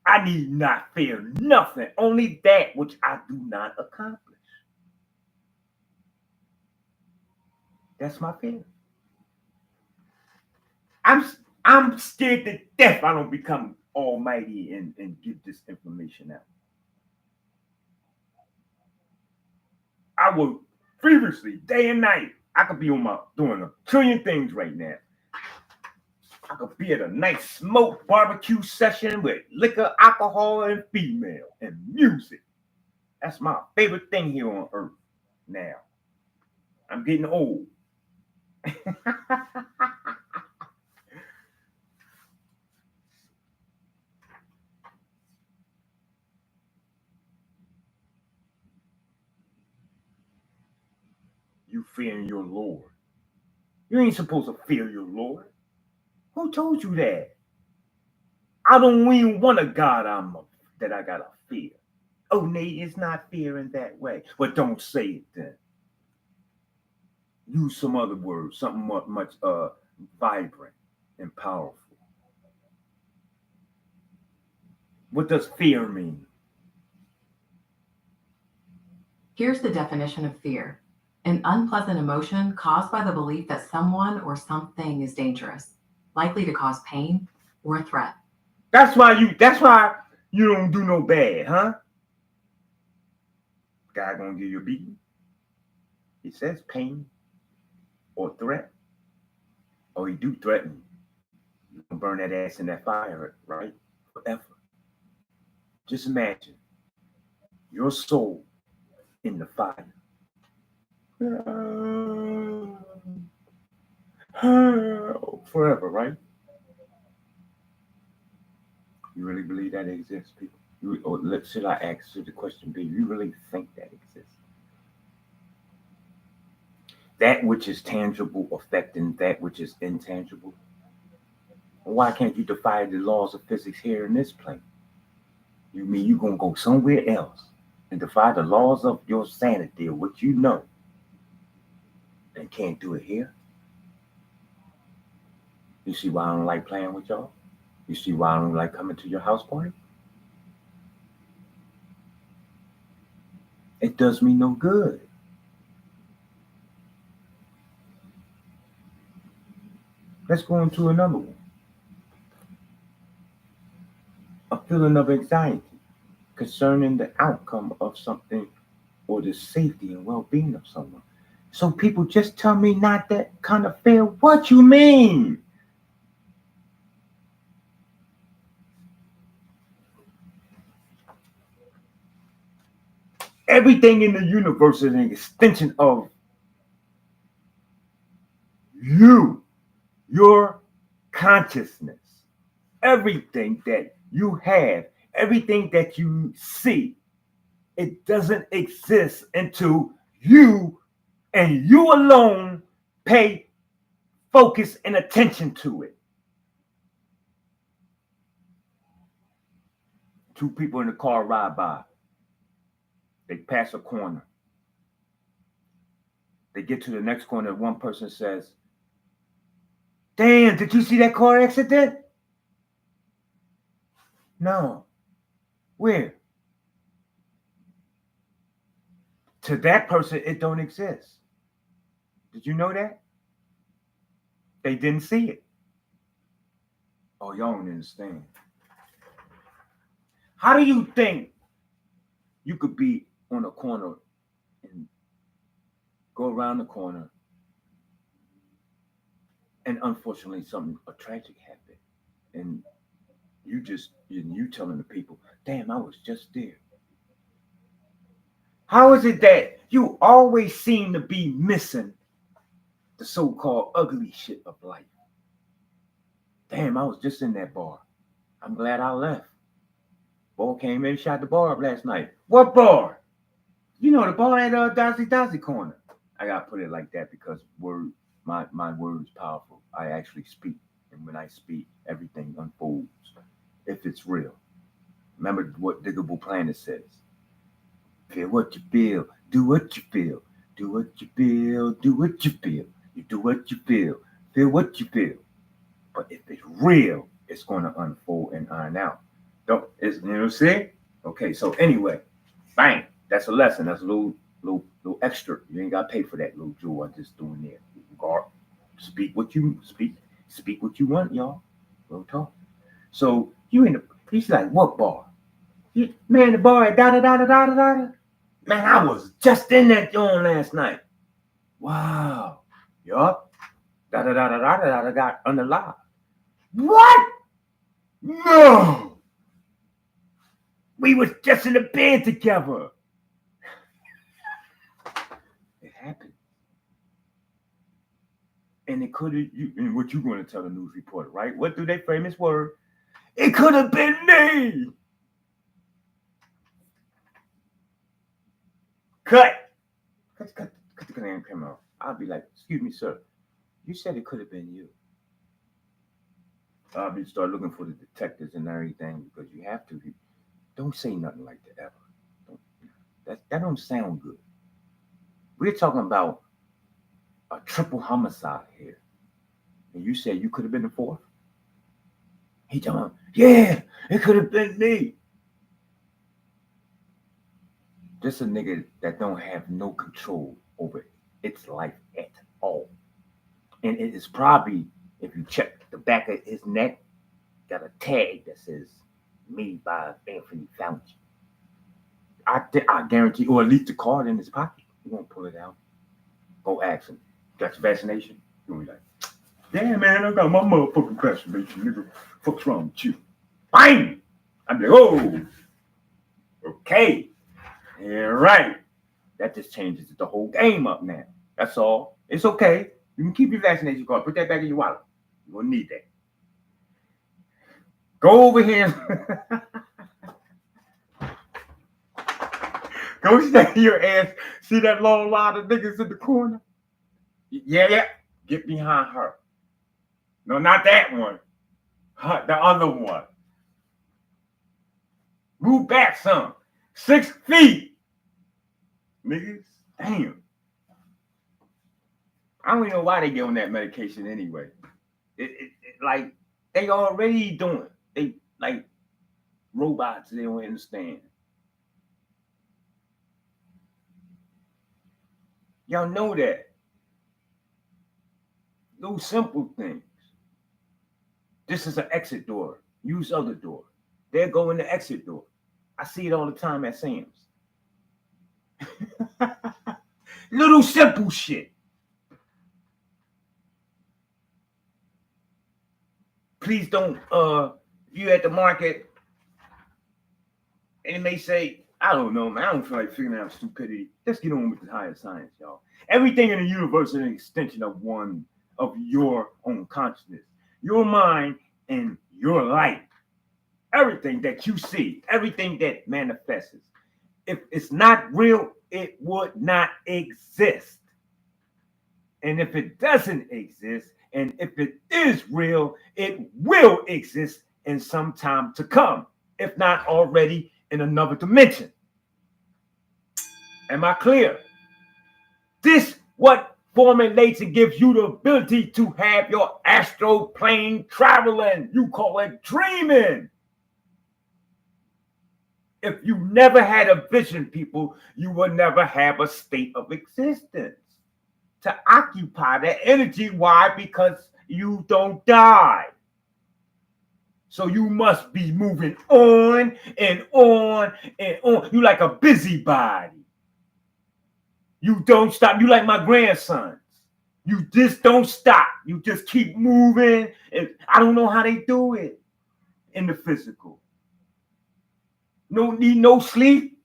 I need not fear nothing, only that which I do not accomplish. That's my fear. I'm scared to death I don't become almighty and give this information out. I will feverishly, day and night. I could be doing a trillion things right now. I could be at a nice smoke barbecue session with liquor, alcohol, and female and music. That's my favorite thing here on earth now. I'm getting old. You fearing your Lord. You ain't supposed to fear your Lord. Who told you that? I don't even want a God that I gotta fear. Oh, Nate, it's not fear in that way. But don't say it then. Use some other words, something much vibrant and powerful. What does fear mean? Here's the definition of fear: an unpleasant emotion caused by the belief that someone or something is dangerous, likely to cause pain or a threat. That's why you don't do no bad, huh? God gonna give you a beating. He says pain or threat. Or he do threaten. You gonna burn that ass in that fire, right? Forever. Just imagine your soul in the fire. Forever, right? You really believe that exists, people? Should I ask the question be, you really think that exists? That which is tangible affecting that which is intangible? Why can't you defy the laws of physics here in this plane? You mean you're going to go somewhere else and defy the laws of your sanity or what you know and can't do it here? You see why I don't like playing with y'all? You see why I don't like coming to your house party? It does me no good. Let's go into another one. A feeling of anxiety concerning the outcome of something or the safety and well-being of someone. So people just tell me not that kind of fear. What you mean? Everything in the universe is an extension of you, your consciousness. Everything that you have, everything that you see, it doesn't exist until you and you alone pay focus and attention to it. Two people in the car ride by. They pass a corner. They get to the next corner. One person says, "Damn, did you see that car accident?" No. Where? To that person, it don't exist. Did you know that? They didn't see it. Oh, y'all don't understand. How do you think you could be on a corner and go around the corner and unfortunately a tragic happened and you telling the people, damn, I was just there. How is it that you always seem to be missing the so-called ugly shit of life? Damn, I was just in that bar. I'm glad I left. Boy came in and shot the bar up last night. What bar? You know, the bar at Dazzy Corner. I gotta put it like that because my word is powerful. I actually speak. And when I speak, everything unfolds. If it's real. Remember what Diggable Planet says. Feel what you feel. Do what you feel. Do what you feel. Do what you feel. You do what you feel. Feel what you feel. But if it's real, it's going to unfold and iron out. You know what I'm saying? Okay, so anyway, bang. That's a lesson. That's a little extra. You ain't got to pay for that little jewel I'm just doing there. God, speak what you want, y'all. Real talk. So he's like, what bar? Man, the bar at da da da da da da. Man, I was just in that joint last night. Wow. Yup. Da da da da da da da got unalive. What? No. We was just in the bed together. It happened. And it could have, and what you going to tell the news reporter, right? What do they famous word? It could have been me. Cut the name camera. I'll be like, excuse me, sir. You said it could have been you. I'll be start looking for the detectives and everything because you have to. Don't say nothing like that ever. Don't, that don't sound good. We're talking about a triple homicide here. And you said you could have been the fourth? He told him, yeah, it could have been me. This a nigga that don't have no control over its life at all. And it is probably, if you check the back of his neck, got a tag that says made by Anthony Fauci. I guarantee, or at least the card in his pocket. He won't pull it out. Go ask him. Got your vaccination? You'll be like, yeah, man, I got my motherfucking vaccination, nigga. What's wrong with you? Bang! I'm like, oh, okay. Yeah, right. That just changes the whole game up now. That's all. It's okay. You can keep your vaccination card. Put that back in your wallet. You're going to need that. Go over here. Go stand your ass. See that long line of niggas in the corner? Yeah. Get behind her. No, not that one. The other one. Move back some. 6 feet. Niggas. Damn. I don't even know why they get on that medication anyway. It like they already doing it. They like robots. They don't understand. Y'all know that. Those simple things. This is an exit door. Use other door. They're going the exit door. I see it all the time at Sam's. Little simple shit. Please don't, if you're at the market, and it may say, I don't know, man, I don't feel like figuring out stupidity. Let's get on with the higher science, y'all. Everything in the universe is an extension of your own consciousness, your mind, and your life. Everything that you see, everything that manifests. If it's not real, it would not exist. And if it doesn't exist, and if it is real, it will exist in some time to come, if not already in another dimension. Am I clear? This what formulates and gives you the ability to have your astral plane traveling. You call it dreaming. If you never had a vision, people, you will never have a state of existence to occupy that energy. Why? Because you don't die. So you must be moving on and on and on. You like a busybody. You don't stop. You like my grandsons. You just don't stop. You just keep moving. And I don't know how they do it in the physical. No need no sleep.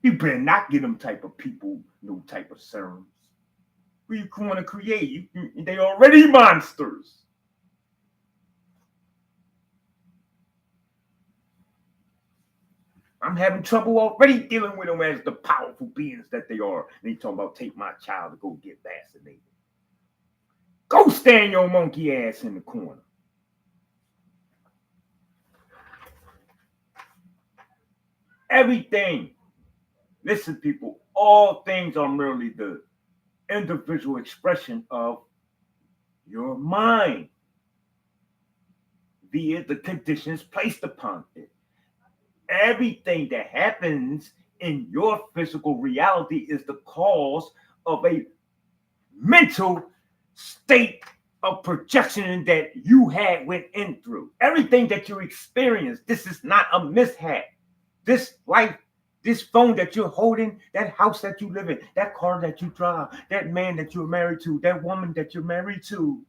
You better not get them type of people no type of serums. What you want to create? They already monsters. I'm having trouble already dealing with them as the powerful beings that they are. And they talking about take my child to go get vaccinated. Go stand your monkey ass in the corner. Everything. Listen, people, all things are merely the individual expression of your mind via the conditions placed upon it. Everything that happens in your physical reality is the cause of a mental state of projection that you had went in through. Everything that you experience, this is not a mishap. This life, this phone that you're holding, that house that you live in, that car that you drive, that man that you're married to, that woman that you're married to,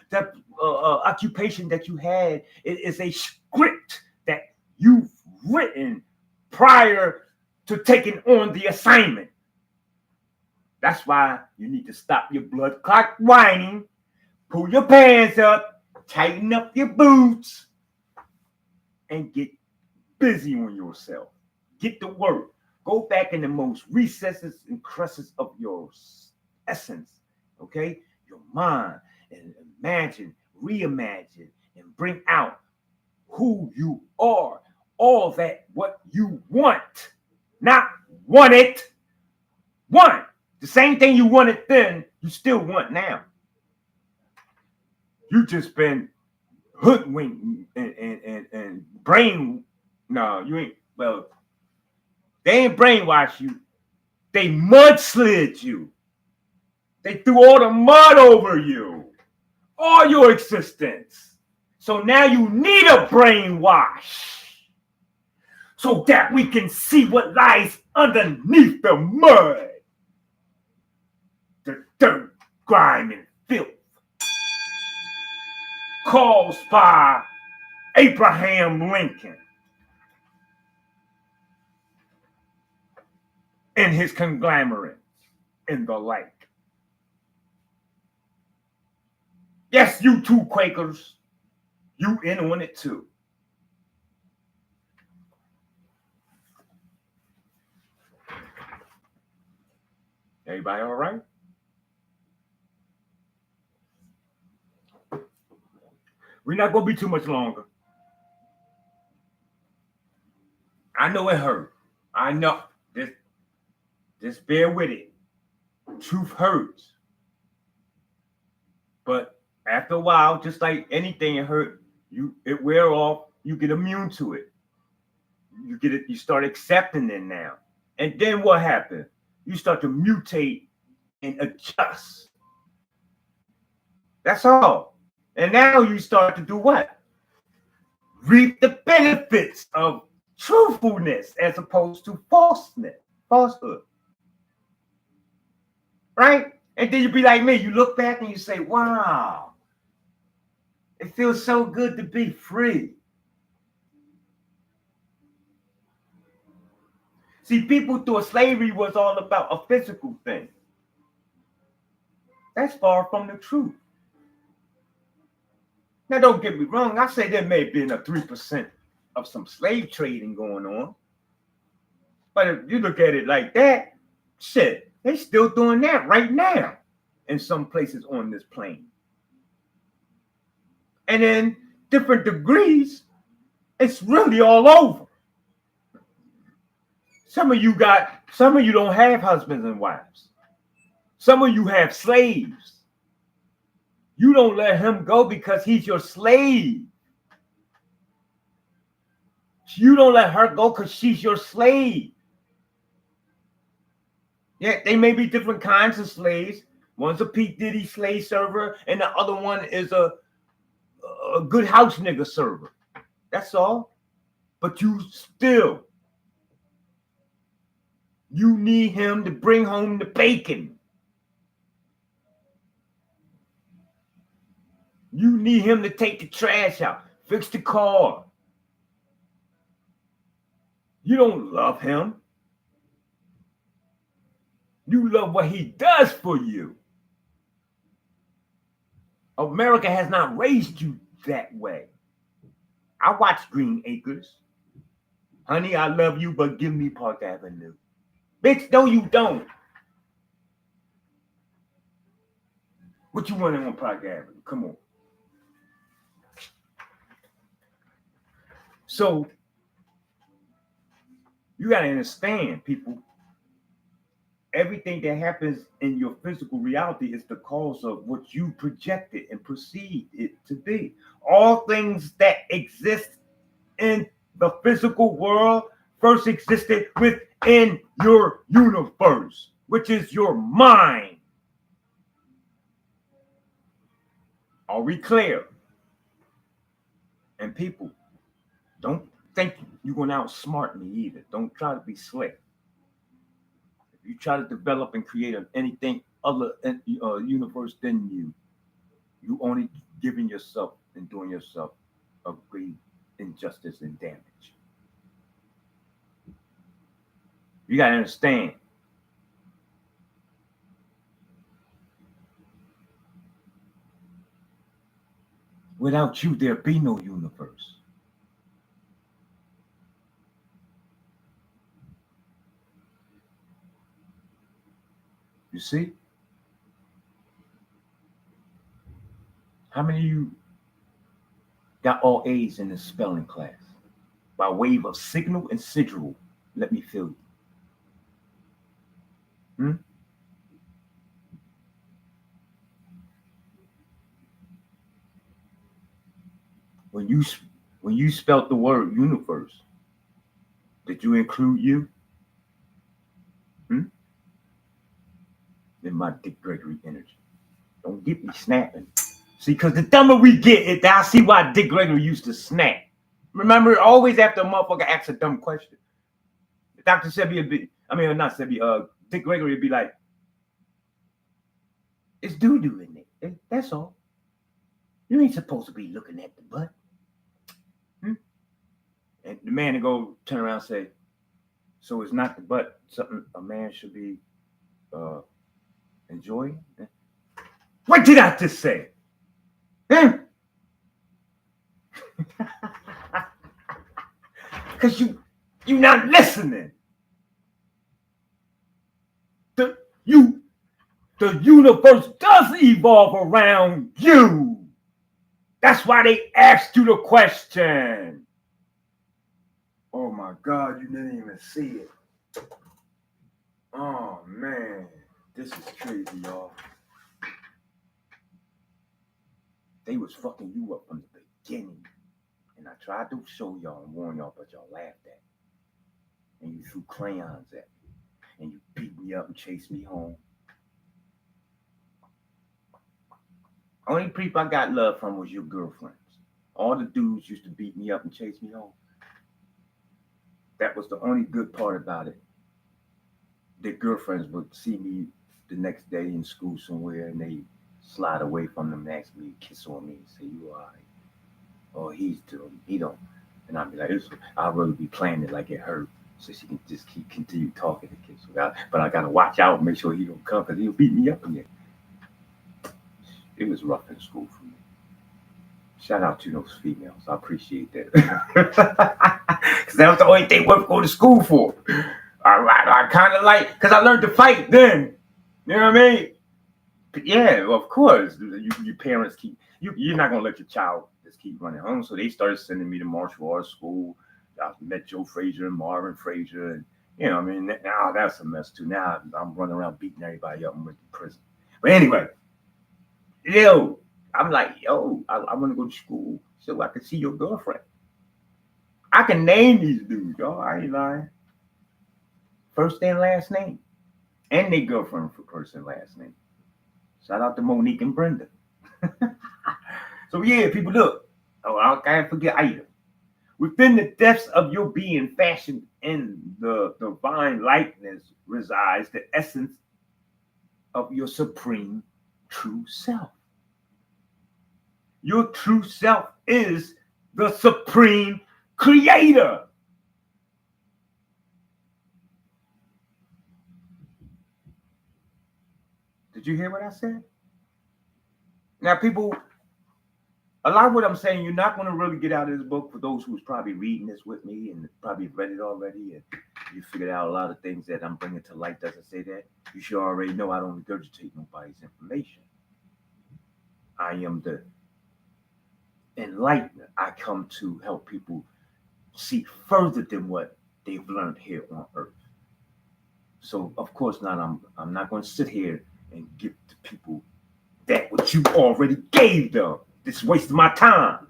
that occupation that you had, it is a script that you've written prior to taking on the assignment. That's why you need to stop your blood clot whining, pull your pants up, tighten up your boots, and get busy on yourself. Get to work. Go back in the most recesses and crevices of your essence, okay? Your mind, and imagine, reimagine, and bring out who you are. All that what you want, not want it. Want the same thing you wanted then, you still want now. You just been hoodwinked and brain. No, you ain't. Well, they ain't brainwashed you. They mudslid you. They threw all the mud over you, all your existence. So now you need a brainwash so that we can see what lies underneath the mud, the dirt, grime, and filth caused by Abraham Lincoln and his conglomerates and the like. Yes, you too, Quakers. You in on it too. Everybody all right? We're not going to be too much longer. I know it hurt. I know. Just bear with it. Truth hurts. But after a while, just like anything it hurt, it wear off, you get immune to it. You get it, you start accepting it now. And then what happens? You start to mutate and adjust. That's all. And now you start to do what? Reap the benefits of truthfulness as opposed to falsehood. Right? And then you be like me. You look back and you say, wow, it feels so good to be free. See, people thought slavery was all about a physical thing. That's far from the truth. Now, don't get me wrong. I say there may have been a 3% of some slave trading going on. But if you look at it like that, shit, they still doing that right now in some places on this plane. And in different degrees, it's really all over. Some of you don't have husbands and wives. Some of you have slaves. You don't let him go because he's your slave. You don't let her go because she's your slave. Yeah, they may be different kinds of slaves. One's a Pete Diddy slave server, and the other one is a good house nigga server. That's all. But you need him to bring home the bacon. You need him to take the trash out, fix the car. You don't love him. You love what he does for you. America has not raised you that way. I watch Green Acres. Honey, I love you, but give me Park Avenue. Bitch, no, you don't. What you want on Park Avenue? Come on. So, you got to understand, people. Everything that happens in your physical reality is the cause of what you projected and perceived it to be. All things that exist in the physical world first existed within your universe, which is your mind. Are we clear? And people, don't think you're going to outsmart me either. Don't try to be slick. If you try to develop and create anything other universe than you only giving yourself and doing yourself a great injustice and damage. You got to understand. Without you, there'd be no universe. You see? How many of you got all A's in the spelling class? By way of signal and sigil, let me feel you. Hmm? When you when you spelt the word universe, did you include you? Hmm? In my Dick Gregory energy. Don't get me snapping. See, because the dumber we get, I see why Dick Gregory used to snap. Remember, always after a motherfucker asks a dumb question, Dr. Sebi would be, I mean, not Sebi, Dick Gregory would be like, it's doo-doo in there. That's all. You ain't supposed to be looking at the butt. Hmm? And the man would go turn around and say, so it's not the butt, something a man should be enjoying? What did I just say? Huh? Because you not listening. The universe does evolve around you. That's why they asked you the question. Oh my God, you didn't even see it. Oh man, this is crazy, y'all. They was fucking you up from the beginning. And I tried to show y'all and warn y'all, but y'all laughed at me. And you threw crayons at me. And you beat me up and chased me home. Only people I got love from was your girlfriends. All the dudes used to beat me up and chase me home. That was the only good part about it. Their girlfriends would see me the next day in school somewhere and they slide away from them and ask me to kiss on me and say, you all right? Oh, he don't. And I'd be like, I'd really be playing it like it hurt. So she can just continue talking to kids. But I gotta watch out and make sure he don't come because he'll beat me up again. It was rough in school for me. Shout out to those females. I appreciate that. Because that was the only thing worth going to school for. I kind of like, because I learned to fight then. You know what I mean? But yeah, of course. Your parents you're not going to let your child just keep running home. So they started sending me to martial arts school. I met Joe Frazier and Marvin Frazier. And, you know, I mean, now that's a mess too. Now I'm running around beating everybody up and went to prison. But anyway, I'm like, I want to go to school so I can see your girlfriend. I can name these dudes, y'all. I ain't lying. First and last name. And their girlfriend for first and last name. Shout out to Monique and Brenda. So yeah, people, look. Oh, I can't forget either. Within the depths of your being, fashioned in the divine likeness, resides the essence of your supreme true self. Your true self is the supreme creator. Did you hear what I said? Now, people, a lot of what I'm saying, you're not going to really get out of this book for those who's probably reading this with me and probably read it already. And you figured out a lot of things that I'm bringing to light doesn't say that. You should already know I don't regurgitate nobody's information. I am the enlightener. I come to help people see further than what they've learned here on earth. So of course not, I'm not going to sit here and give the people that what you already gave them. This wasting my time.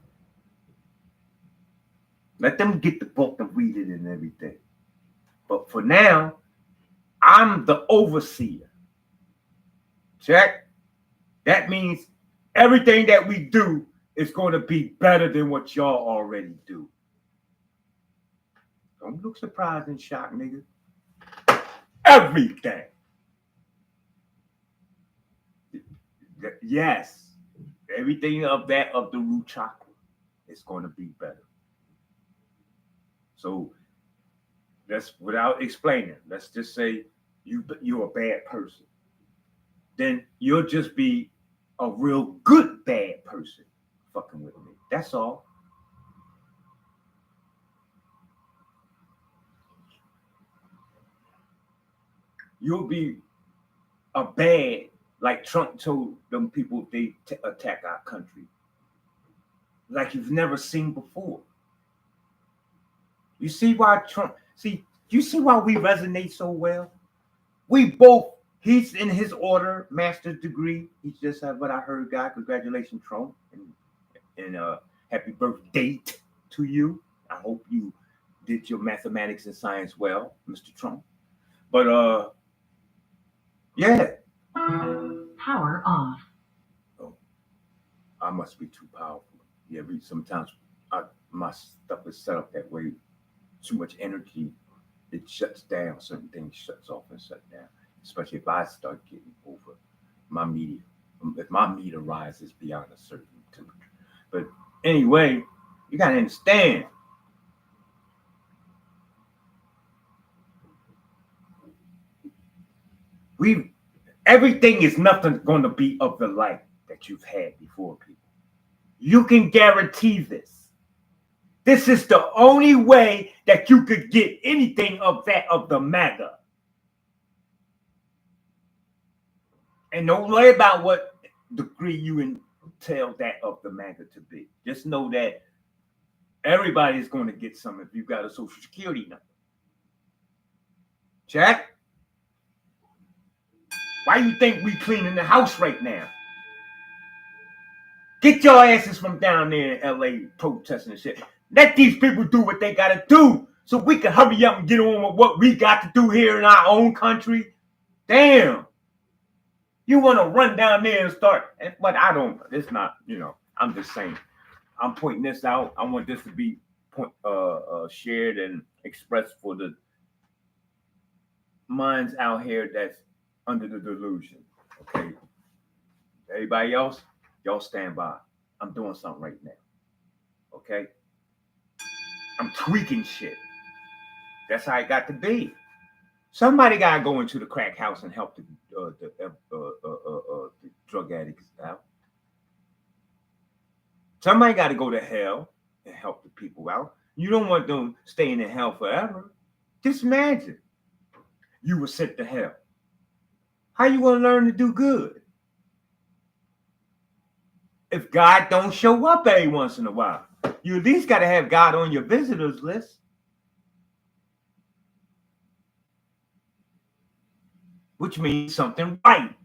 Let them get the book and read it and everything. But for now, I'm the overseer. Check. That means everything that we do is going to be better than what y'all already do. Don't look surprised and shocked, nigga. Everything. Yes. Everything of the root chakra is going to be better. So that's without explaining. Let's just say you're a bad person. Then you'll just be a real good bad person fucking with me. That's all. You'll be a bad, like Trump told them people they attack our country, like you've never seen before. You see why Trump? See, you see why we resonate so well? We both. He's in his order, master's degree. He's just what I heard, guy. Congratulations, Trump, and happy birthday to you. I hope you did your mathematics and science well, Mr. Trump. But yeah. Power off. Oh, I must be too powerful. Yeah, sometimes my stuff is set up that way. Too much energy, it shuts down. Certain things shuts off and shut down. Especially if I start getting over my meter. If my meter rises beyond a certain temperature. But anyway, you gotta understand. Everything is nothing going to be of the life that you've had before, people. You can guarantee this. This is the only way that you could get anything of the MAGA. And don't worry about what degree you entail that of the MAGA to be. Just know that everybody's going to get some if you got a social security number. Check. Why you think we cleaning the house right now? Get your asses from down there in LA protesting and shit. Let these people do what they got to do so we can hurry up and get on with what we got to do here in our own country. Damn. You want to run down there and start, but I don't. It's not, I'm just saying. I'm pointing this out. I want this to be shared and expressed for the minds out here that's under the delusion. Okay. Everybody else, y'all stand by. I'm doing something right now. Okay. I'm tweaking shit. That's how it got to be. Somebody got to go into the crack house and help the drug addicts out. Somebody got to go to hell and help the people out. You don't want them staying in hell forever. Just imagine you were sent to hell. How you going to learn to do good? If God don't show up every once in a while, you at least got to have God on your visitors list. Which means something right.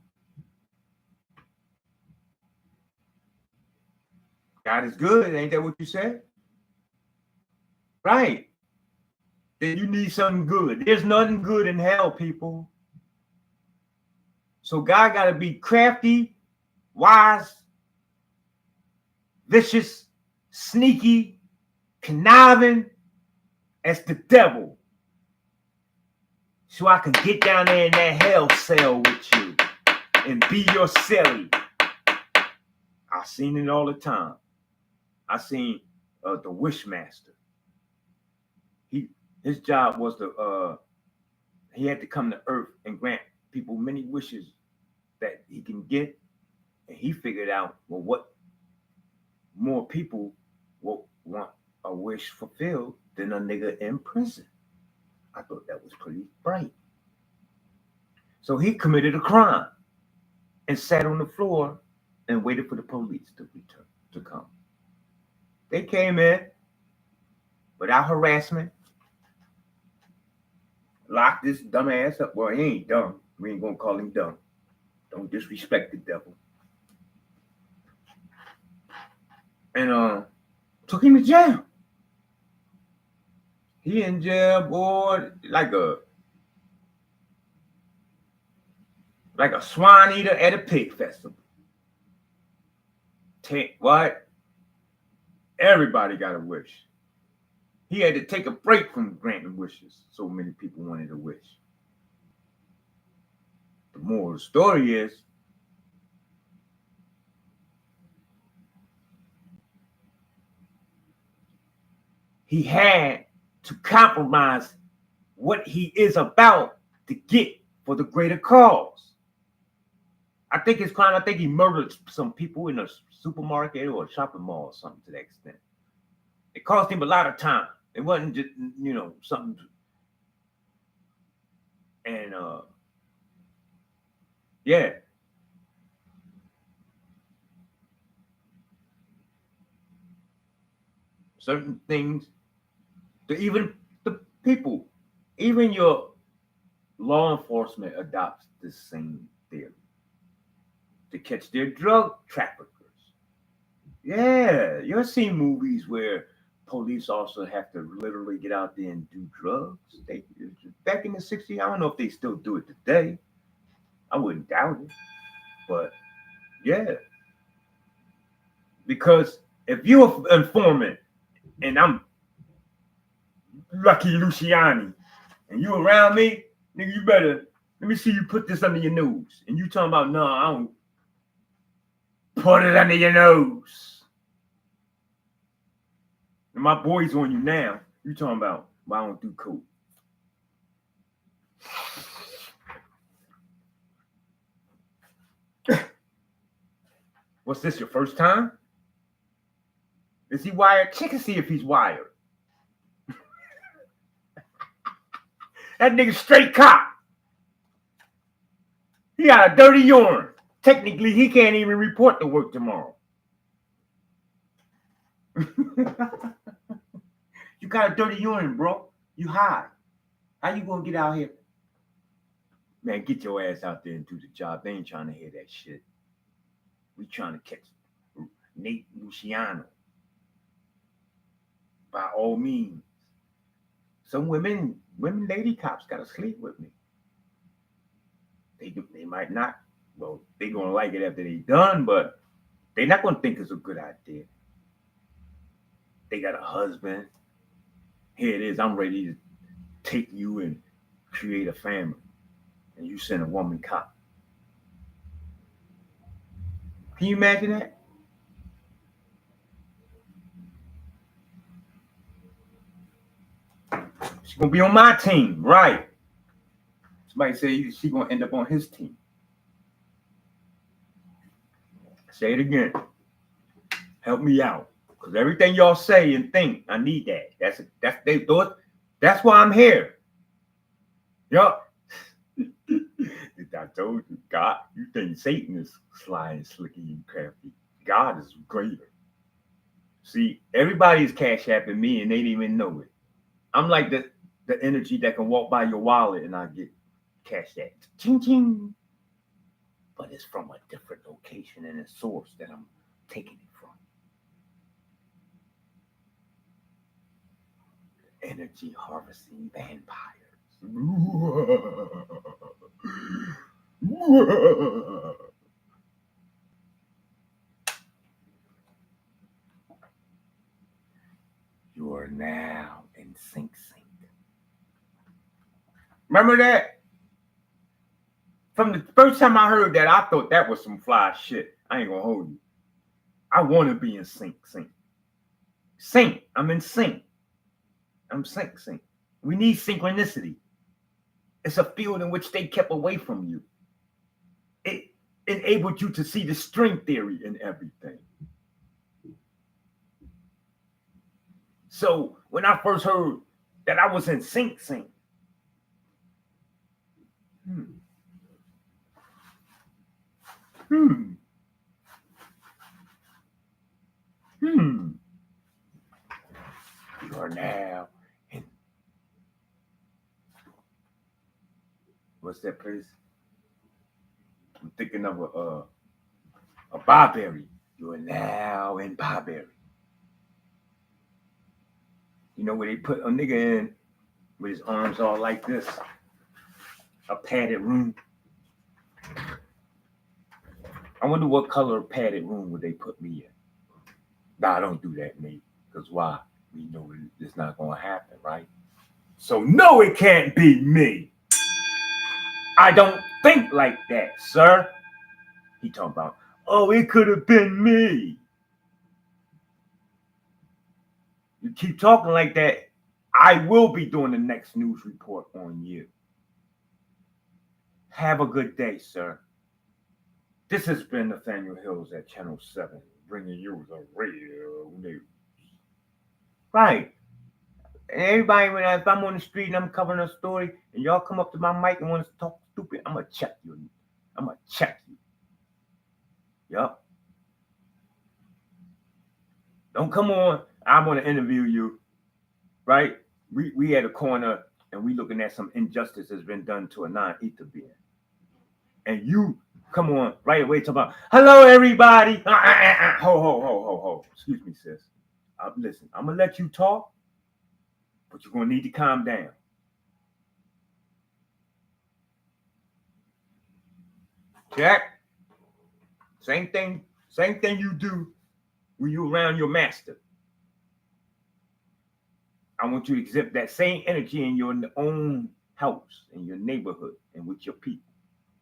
God is good, ain't that what you said? Right. Then you need something good. There's nothing good in hell, people. So God got to be crafty, wise, vicious, sneaky, conniving as the devil. So I can get down there in that hell cell with you and be your celly. I've seen it all the time. I seen the Wishmaster. His job was he had to come to Earth and grant people many wishes that he can get. And he figured out, well, what more people will want a wish fulfilled than a nigga in prison. I thought that was pretty bright. So he committed a crime and sat on the floor and waited for the police to come. They came in without harassment, locked this dumb ass up. Well, he ain't dumb. We ain't gonna call him dumb. Don't disrespect the devil. And took him to jail. He in jail, boy, like a swine eater at a pig festival. What? Everybody got a wish. He had to take a break from granting wishes. So many people wanted a wish. The moral of the story is, he had to compromise what he is about to get for the greater cause. I think it's crime. I think he murdered some people in a supermarket or a shopping mall or something to that extent. It cost him a lot of time. It wasn't just, something. And yeah. Certain things, even the people, even your law enforcement adopts the same theory to catch their drug traffickers. Yeah, you'll see movies where police also have to literally get out there and do drugs. They back in the '60s. I don't know if they still do it today. I wouldn't doubt it, but yeah, because if you're an informant and I'm Lucky Luciani and you around me, nigga, you better let me see you put this under your nose. And you talking about no, I don't put it under your nose. And my boy's on you now. You talking about, well, I don't do coke. What's this, your first time? Is he wired? Check and see if he's wired. That nigga straight cop. He got a dirty urine. Technically, he can't even report to work tomorrow. You got a dirty urine, bro. You high. How you gonna get out here? Man, get your ass out there and do the job. They ain't trying to hear that shit. We trying to catch Nate Luciano. By all means. Some women lady cops gotta sleep with me. They might not. Well, they gonna like it after they done, but they not gonna think it's a good idea. They got a husband. Here it is. I'm ready to take you and create a family. And you send a woman cop. Can you imagine that? She's gonna be on my team, right? Somebody say she's gonna end up on his team. Say it again. Help me out, because everything y'all say and think, I need that. That's why I'm here. Yup. I told you, God, you think Satan is sly and slicky and crafty. God is greater. See, everybody's cash apping me and they didn't even know it. I'm like the energy that can walk by your wallet and I get cash that. Ching ching. But it's from a different location and a source that I'm taking it from. Energy harvesting vampires. You are now in sync. Remember that? From the first time I heard that, I thought that was some fly shit. I ain't gonna hold you. I want to be in sync. Sync. I'm in sync. I'm sync. We need synchronicity. It's a field in which they kept away from you. It enabled you to see the string theory in everything. So when I first heard that I was in sync. You are now in. What's that place? I'm thinking of a Barberry. You are now in Barberry. You know where they put a nigga in with his arms all like this? A padded room. I wonder what color padded room would they put me in. Nah, don't do that, mate. Because why? We know it's not going to happen, right? So no, it can't be me. I don't think like that, sir. He talking about, oh, it could have been me. You keep talking like that, I will be doing the next news report on you. Have a good day, sir. This has been Nathaniel Hills at Channel 7, bringing you the real news. Right. And everybody, if I'm on the street and I'm covering a story, and y'all come up to my mic and want to talk stupid, I'm going to check you. I'm going to check you. Yup. Don't come on. I want to interview you. Right? We at a corner and we looking at some injustice that's been done to a non-ether being. And you come on right away talk about, hello, everybody. Ho. Excuse me, sis. Listen, I'm going to let you talk, but you're going to need to calm down. Check. Same thing you do when you're around your master. I want you to exhibit that same energy in your own house, in your neighborhood, and with your people.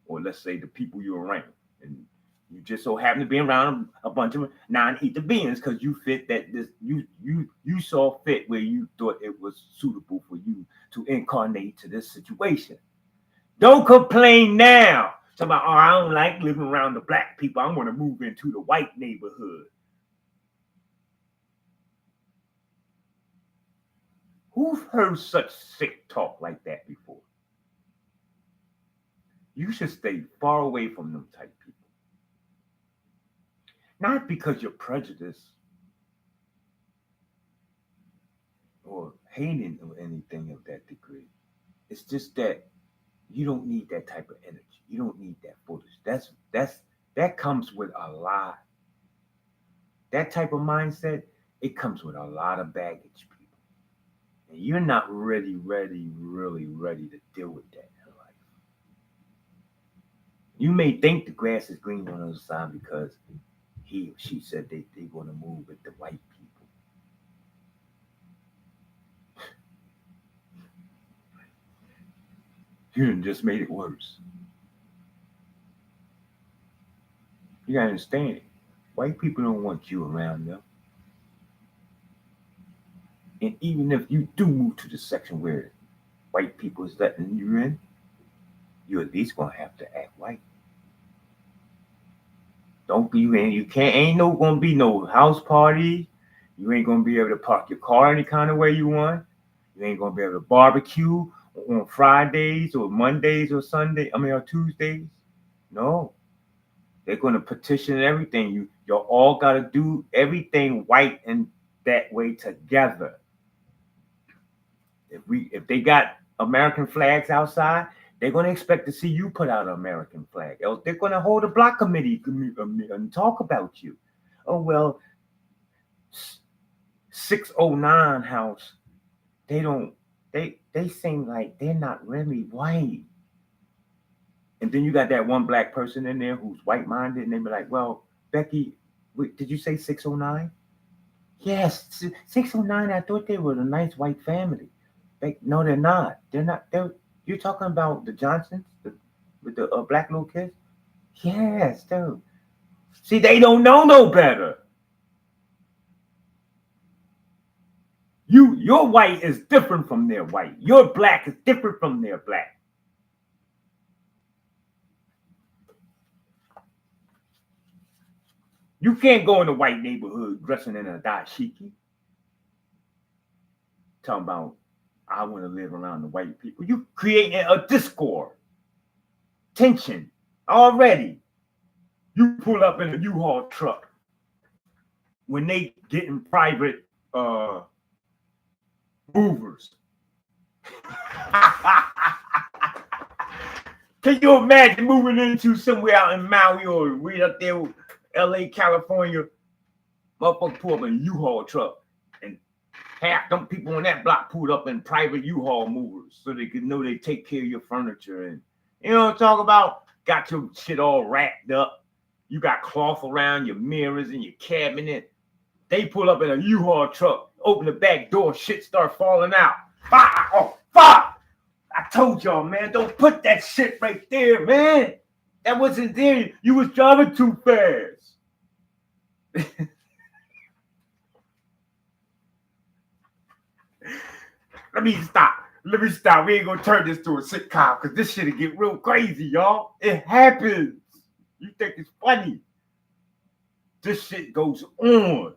Or let's say the people you're around. And you just so happen to be around a bunch of non-ether beings because you fit that this you saw fit where you thought it was suitable for you to incarnate to this situation. Don't complain now. Talk about, oh, I don't like living around the black people. I'm going to move into the white neighborhood. Who's heard such sick talk like that before? You should stay far away from them type people. Not because you're prejudiced or hating or anything of that degree. It's just that you don't need that type of energy. You don't need that footage. That comes with a lot. That type of mindset, it comes with a lot of baggage, people. And you're not really ready to deal with that in life. You may think the grass is green on the other side because he or she said they're going to move with the white people. You just made it worse. You gotta understand it. White people don't want you around them. And even if you do move to the section where white people is letting you in, you're at least gonna have to act white. Don't be in. You can't. Ain't gonna be no house party. You ain't gonna be able to park your car any kind of way you want. You ain't gonna be able to barbecue on Fridays or Mondays or or Tuesdays. No, they're gonna petition everything. Y'all all gotta do everything white and that way together. If they got American flags outside, they're going to expect to see you put out an American flag. Else they're going to hold a block committee and talk about you. Oh, well, 609 house, they seem like they're not really white. And then you got that one black person in there who's white-minded, and they be like, well, Becky, did you say 609? Yes, 609, I thought they were a nice white family. No, they're not. You're talking about the Johnsons with the black little kids? Yes, dude. See, they don't know no better. Your white is different from their white. Your black is different from their black. You can't go in a white neighborhood dressing in a dashiki. Talking about, I want to live around the white people. You creating a discord, tension already. You pull up in a U-Haul truck when they get in private movers. Can you imagine moving into somewhere out in Maui or right up there, LA, California? Motherfucker pull up in a U-Haul truck and half them people on that block pulled up in private U-Haul movers so they could know they take care of your furniture. And you know what I'm talking about? Got your shit all wrapped up. You got cloth around your mirrors and your cabinet. They pull up in a U-Haul truck, open the back door, shit start falling out. Oh, fuck! I told y'all, man, don't put that shit right there, man. That wasn't there. You was driving too fast. Let me stop. We ain't gonna turn this to a sitcom because this shit'll get real crazy, y'all. It happens. You think it's funny. This shit goes on.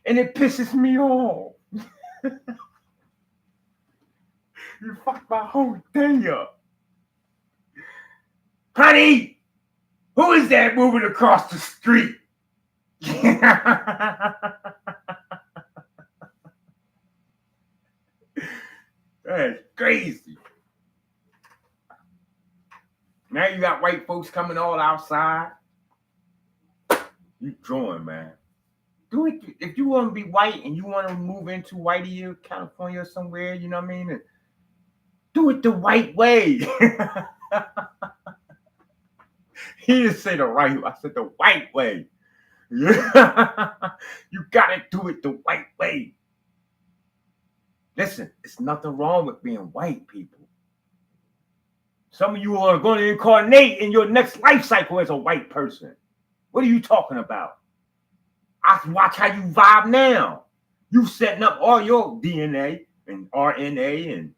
And it pisses me off. You fucked my whole day up. Honey, who is that moving across the street? That's crazy. Now you got white folks coming all outside. You drawing, man. Do it if you want to be white and you want to move into Whitey, California or somewhere, you know what I mean? Do it the white way. He didn't say the right way. I said the white way. Yeah. You gotta do it the white way. Listen, it's nothing wrong with being white, people. Some of you are going to incarnate in your next life cycle as a white person. What are you talking about? I watch how you vibe now. You setting up all your DNA and RNA and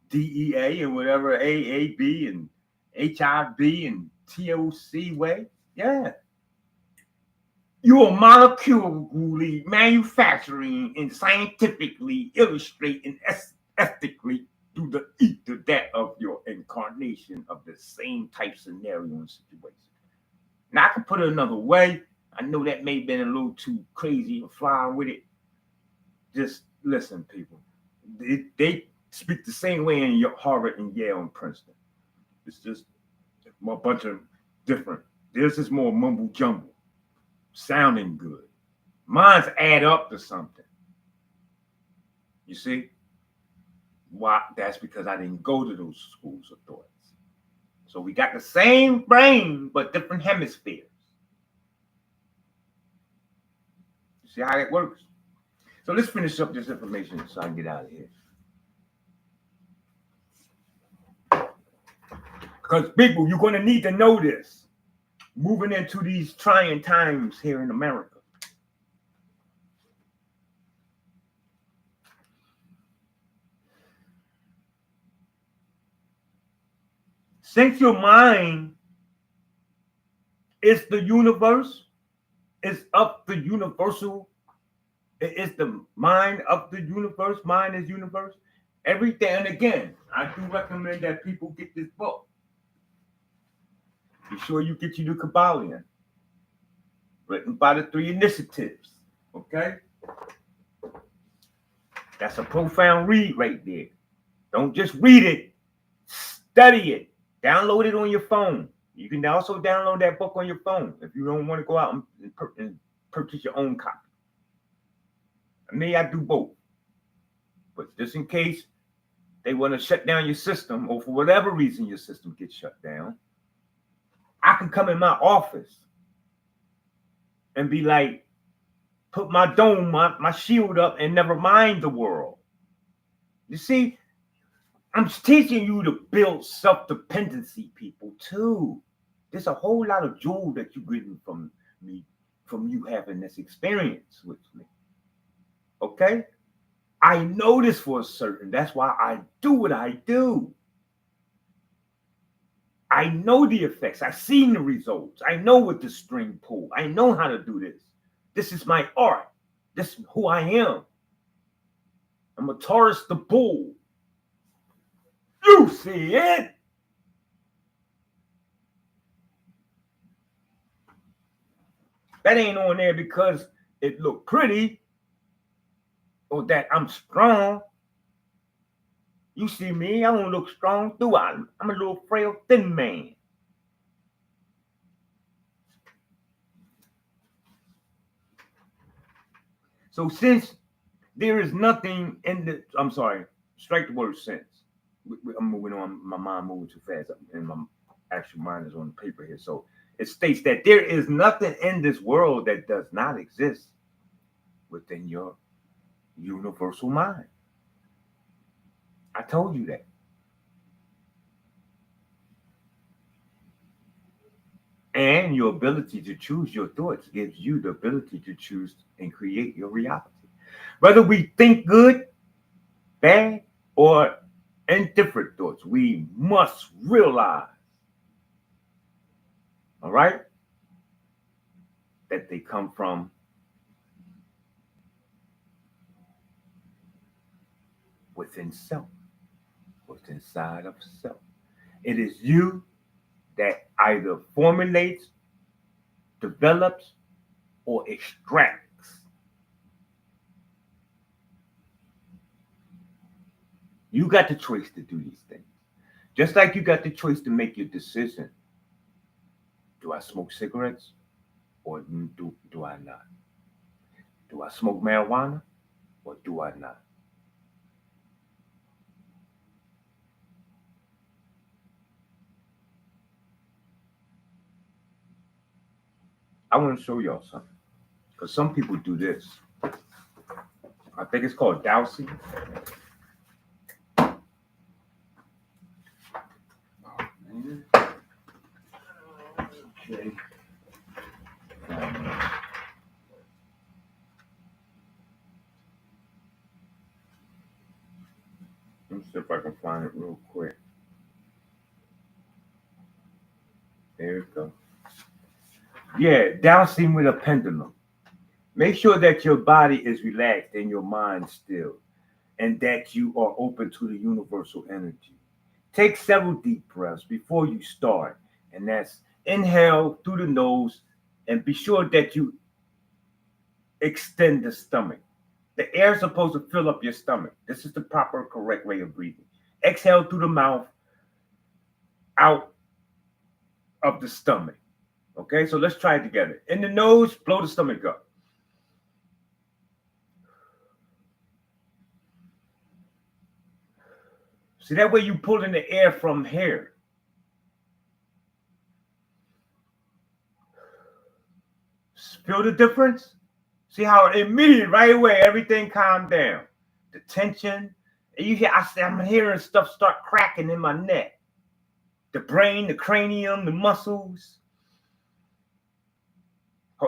DEA and whatever AAB and HIV and TOC way. Yeah. You're molecularly manufacturing and scientifically illustrating ethically through the ether that of your incarnation of the same type scenario and situation. Now I can put it another way. I know that may have been a little too crazy and flying with it. Just listen, people. They speak the same way in Harvard and Yale and Princeton. It's just a bunch of different. This is more mumble jumble, sounding good. Mine's add up to something. You see? Why? That's because I didn't go to those schools of thoughts. So we got the same brain, but different hemispheres. You see how it works? So let's finish up this information so I can get out of here. Because people, you're going to need to know this. Moving into these trying times here in America. Since your mind is the universe, it's of the universal, it's the mind of the universe, mind is universe, everything. And again, I do recommend that people get this book. Be sure you get you the Kabbalion, written by the Three Initiatives, okay? That's a profound read right there. Don't just read it, study it. Download it on your phone. You can also download that book on your phone if you don't want to go out and purchase your own copy. I do both. But just in case they want to shut down your system or for whatever reason your system gets shut down, I can come in my office and be like, put my dome, my shield up and never mind the world. You see, I'm teaching you to build self-dependency, people, too. There's a whole lot of joy that you're getting from me, from you having this experience with me. Okay? I know this for certain. That's why I do what I do. I know the effects. I've seen the results. I know what the string pull. I know how to do this. This is my art. This is who I am. I'm a Taurus the bull. You see it? That ain't on there because it looked pretty or that I'm strong. You see me, I don't look strong, do I? I'm a little frail, thin man. So since there is nothing in the, I'm sorry, strike the word sense. I'm moving on, my mind moving too fast, and my actual mind is on the paper here. So it states that there is nothing in this world that does not exist within your universal mind. I told you that. And your ability to choose your thoughts gives you the ability to choose and create your reality. Whether we think good, bad, or indifferent thoughts, we must realize All right? That they come from within self, within side of self. It is you that either formulates, develops, or extracts. You got the choice to do these things. Just like you got the choice to make your decision. Do I smoke cigarettes or do I not? Do I smoke marijuana or do I not? I want to show y'all something. Because some people do this. I think it's called dowsing. Okay. Let me see if I can find it real quick. There we go. Yeah, dowsing with a pendulum. Make sure that your body is relaxed and your mind still, and that you are open to the universal energy. Take several deep breaths before you start, and that's inhale through the nose, and be sure that you extend the stomach. The air is supposed to fill up your stomach. This is the proper, correct way of breathing. Exhale through the mouth, out of the stomach. Okay, so let's try it together. In the nose, blow the stomach up. See, that way you pull in the air from here. Feel the difference? See how immediate, right away, everything calmed down. The tension. And you hear, I'm hearing stuff start cracking in my neck. The brain, the cranium, the muscles.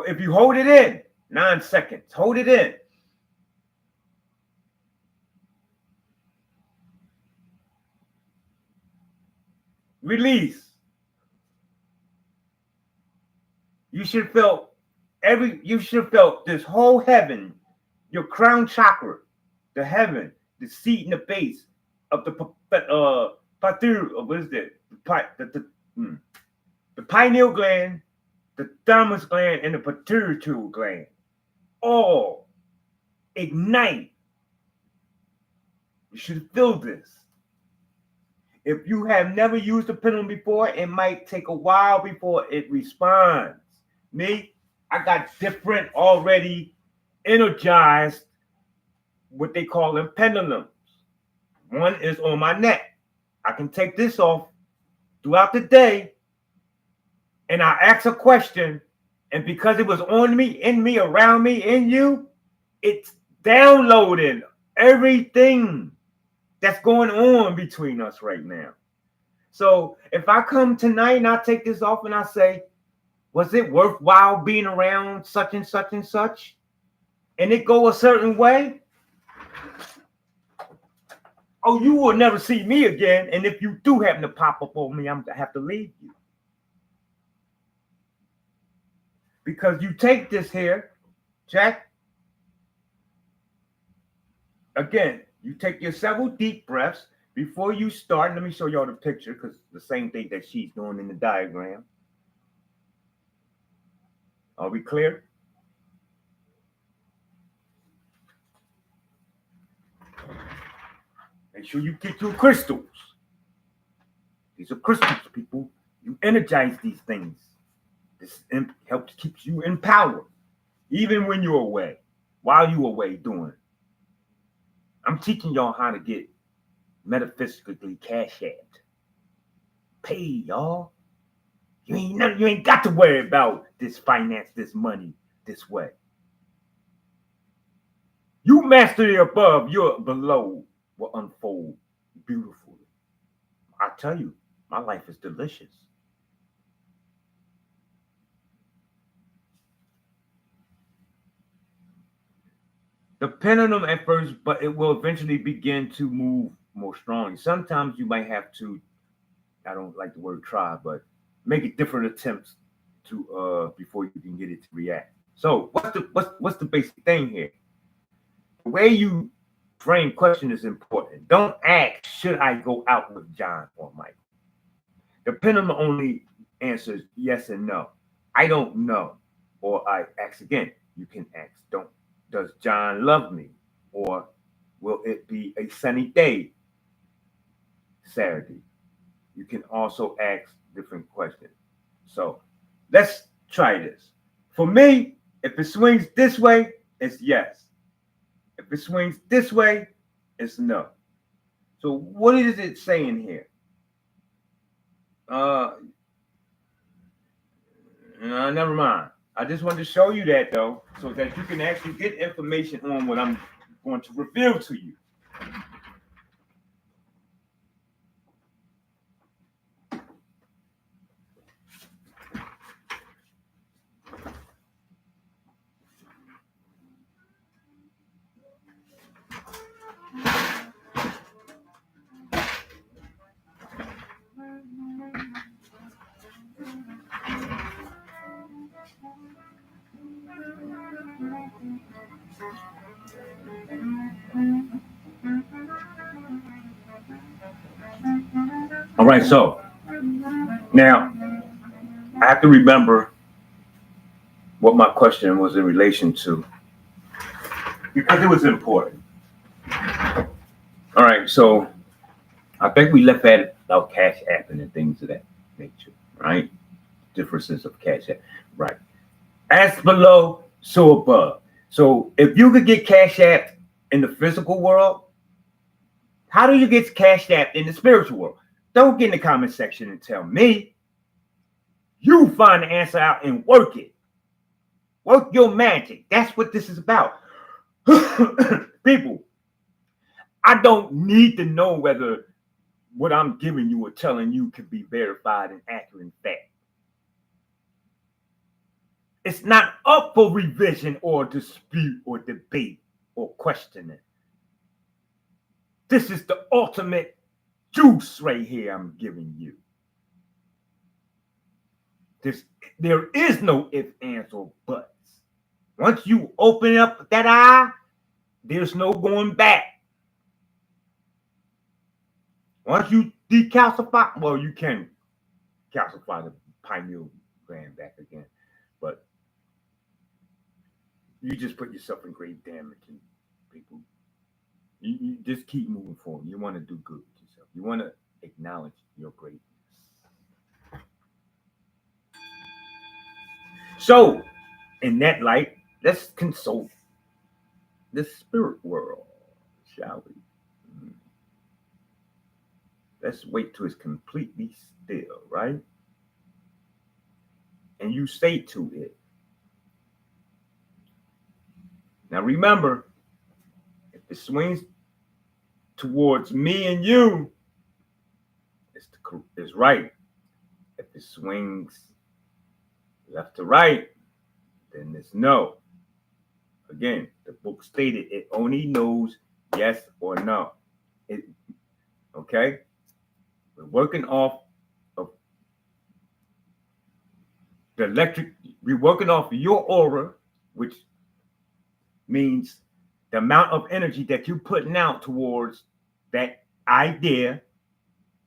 If you hold it in, 9 seconds, hold it in. Release. You should feel this whole heaven, your crown chakra, the heaven, the seat and the base of the what is that? The pineal gland, the thymus gland, and the pituitary gland all ignite. You should feel this. If you have never used a pendulum before, it might take a while before it responds. Me, I got different already energized, what they call them pendulums. One is on my neck. I can take this off throughout the day and I ask a question, and because it was on me, in me, around me, in you, it's downloading everything that's going on between us right now. So if I come tonight and I take this off and I say, was it worthwhile being around such and such and such? And it go a certain way? Oh, you will never see me again. And if you do happen to pop up on me, I'm gonna have to leave you. Because you take this here, Jack. Again, you take your several deep breaths before you start. Let me show y'all the picture, because the same thing that she's doing in the diagram. Are we clear? Make sure you get your crystals. These are crystals, people. You energize these things. This helps keep you in power, even when you're away, while you're away doing it. I'm teaching y'all how to get metaphysically cash out. Pay, y'all. You ain't got to worry about this finance, this money, this way. You master the above, your below will unfold beautifully. I tell you, my life is delicious. Depending on at first, but it will eventually begin to move more strongly. Sometimes you might have to, I don't like the word try, but make different attempts to before you can get it to react. So what's the basic thing here? The way you frame question is important. Don't ask, should I go out with John or Mike? Depending on only answers yes and no. I don't know. Or I ask again. You can ask, don't does John love me? Or will it be a sunny day Saturday? You can also ask different questions. So let's try this. For me, if it swings this way, it's yes. If it swings this way, it's no. So what is it saying here? Never mind. I just wanted to show you that though, so that you can actually get information on what I'm going to reveal to you. All right, so now I have to remember what my question was in relation to because it was important. All right, so I think we left at about Cash App and things of that nature, right? Differences of Cash App, right? As below, so above. So if you could get Cash App in the physical world, how do you get Cash App in the spiritual world? Don't get in the comment section and tell me. You find the answer out and work it. Work your magic. That's what this is about. People, I don't need to know whether what I'm giving you or telling you can be verified and accurate and fact. It's not up for revision or dispute or debate or questioning. This is the ultimate juice right here I'm giving you. There is no ifs, ands, or buts. Once you open up that eye, there's no going back. Once you decalcify, well, you can calcify the pineal gland back again, but you just put yourself in great damage, and people. You just keep moving forward. You want to do good with yourself. You want to acknowledge your greatness. So, in that light, let's consult the spirit world, shall we? Let's wait till it's completely still, right? And you say to it. Now remember, if it swings towards me and you, it's right. If it swings left to right, then it's no. Again, the book stated it only knows yes or no. Okay? We're working off of the electric, we're working off your aura, which means the amount of energy that you're putting out towards that idea,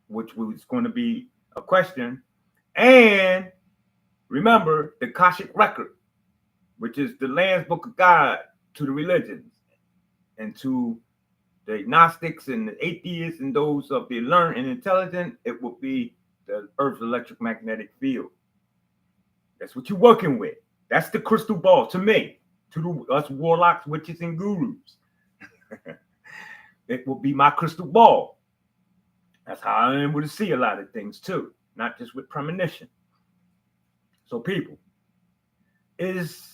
which was going to be a question, and remember the Akashic record, which is the Lamb's Book of God to the religions and to the agnostics and the atheists and those of the learned and intelligent. It will be the Earth's electromagnetic field. That's what you're working with. That's the crystal ball to me, to us warlocks, witches, and gurus. It will be my crystal ball. That's how I'm able to see a lot of things too, not just with premonition. So people, is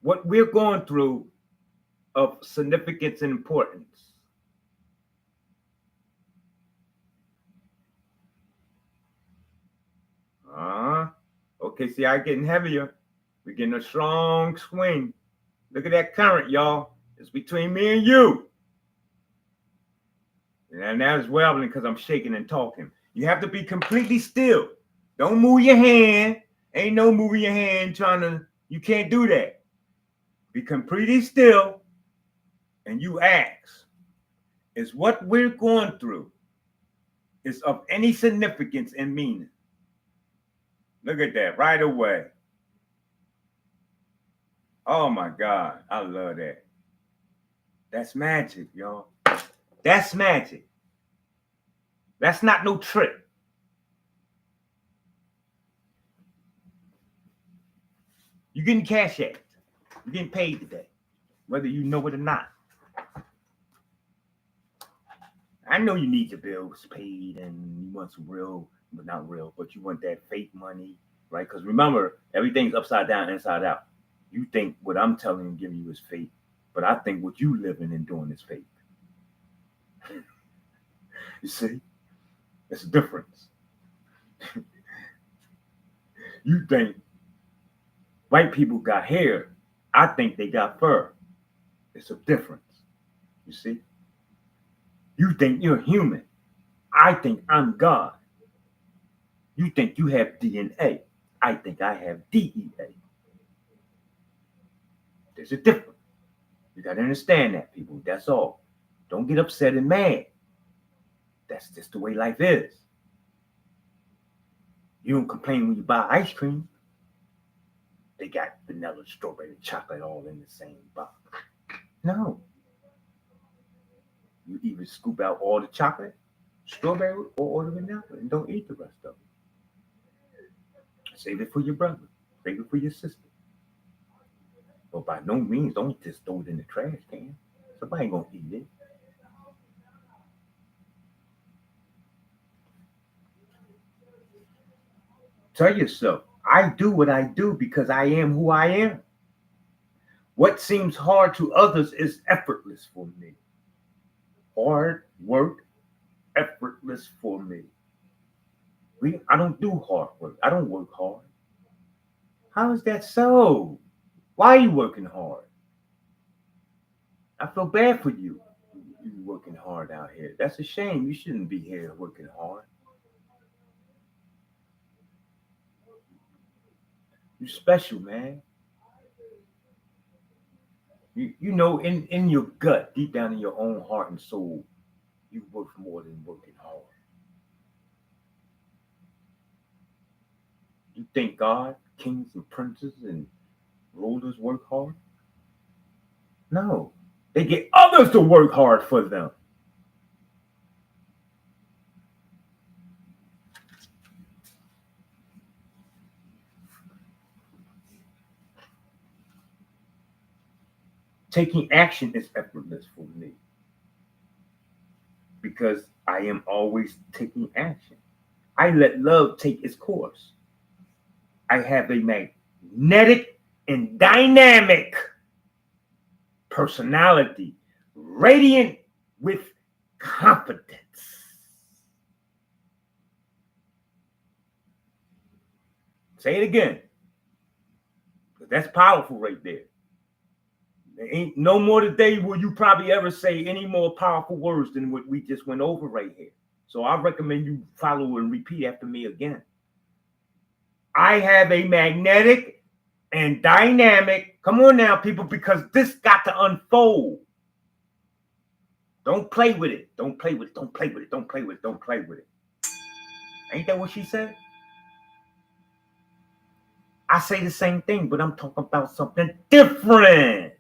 what we're going through of significance and importance? Okay, see, I'm getting heavier. We're getting a strong swing. Look at that current, y'all. It's between me and you. And that is wobbling because I'm shaking and talking. You have to be completely still. Don't move your hand Ain't no moving your hand you can't do that. Be completely still and you ask, is what we're going through is of any significance and meaning? Look at that right away. Oh my God, I love that. That's magic, y'all. That's magic. That's not no trick. You're getting cash at. You're getting paid today, whether you know it or not. I know you need your bills paid and you want some real, but not real, but you want that fake money, right? Because remember, everything's upside down, inside out. You think what I'm telling and giving you is fake, but I think what you living and doing is fake. You see? It's a difference. You think white people got hair. I think they got fur. It's a difference. You see? You think you're human. I think I'm God. You think you have DNA. I think I have DEA. There's a difference. You got to understand that, people. That's all. Don't get upset and mad. That's just the way life is. You don't complain when you buy ice cream. They got vanilla, strawberry, chocolate all in the same box. No. You either scoop out all the chocolate, strawberry, or all the vanilla and don't eat the rest of it. Save it for your brother. Save it for your sister. But by no means, don't just throw it in the trash can. Somebody ain't gonna eat it. Tell yourself, I do what I do because I am who I am. What seems hard to others is effortless for me. Hard work, effortless for me. I don't do hard work. I don't work hard. How is that so? Why are you working hard? I feel bad for you. You working hard out here. That's a shame. You shouldn't be here working hard. You special, man. You know, in your gut, deep down in your own heart and soul, you work more than working hard. You think God, kings and princes and rulers work hard? No. They get others to work hard for them. Taking action is effortless for me because I am always taking action. I let love take its course. I have a magnetic and dynamic personality, radiant with confidence. Say it again. That's powerful right there. There ain't no more today will you probably ever say any more powerful words than what we just went over right here. So I recommend you follow and repeat after me again. I have a magnetic and dynamic, come on now, people, because this got to unfold. Don't play with it. Don't play with it. Don't play with it. Don't play with it. Don't play with it. Ain't that what she said? I say the same thing, but I'm talking about something different.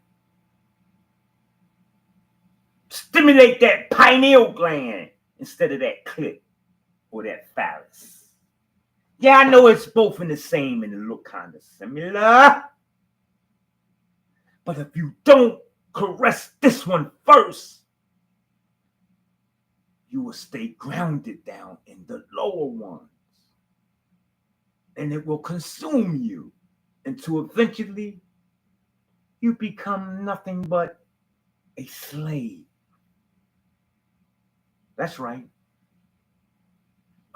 Stimulate that pineal gland instead of that clit or that phallus. Yeah, I know it's both in the same and look kind of similar. But if you don't caress this one first, you will stay grounded down in the lower ones. And it will consume you until eventually you become nothing but a slave. That's right.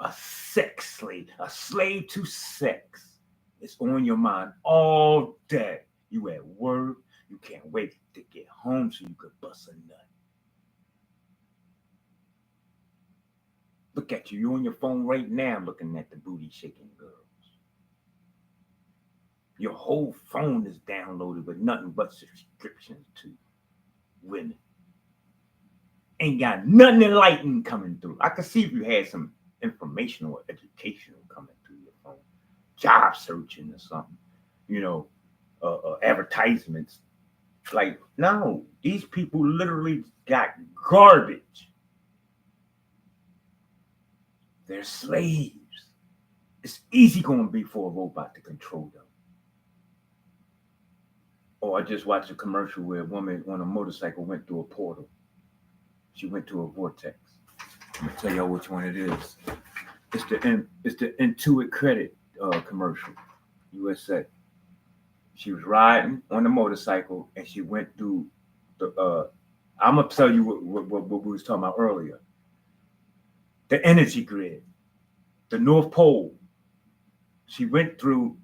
A sex slave, a slave to sex. It's on your mind all day. You at work, you can't wait to get home so you could bust a nut. Look at you. You're on your phone right now looking at the booty shaking girls. Your whole phone is downloaded with nothing but subscriptions to women. Ain't got nothing enlightening coming through. I could see if you had some informational or educational coming through your phone, job searching or something, you know, advertisements. Like, no, these people literally got garbage. They're slaves. It's easy going to be for a robot to control them. Or I just watched a commercial where a woman on a motorcycle went through a portal. She went to a vortex. I'm gonna tell y'all which one it is. It's the Intuit Credit commercial, USA. She was riding on the motorcycle and she went through the. I'm gonna tell you what we was talking about earlier. The energy grid, the North Pole. She went through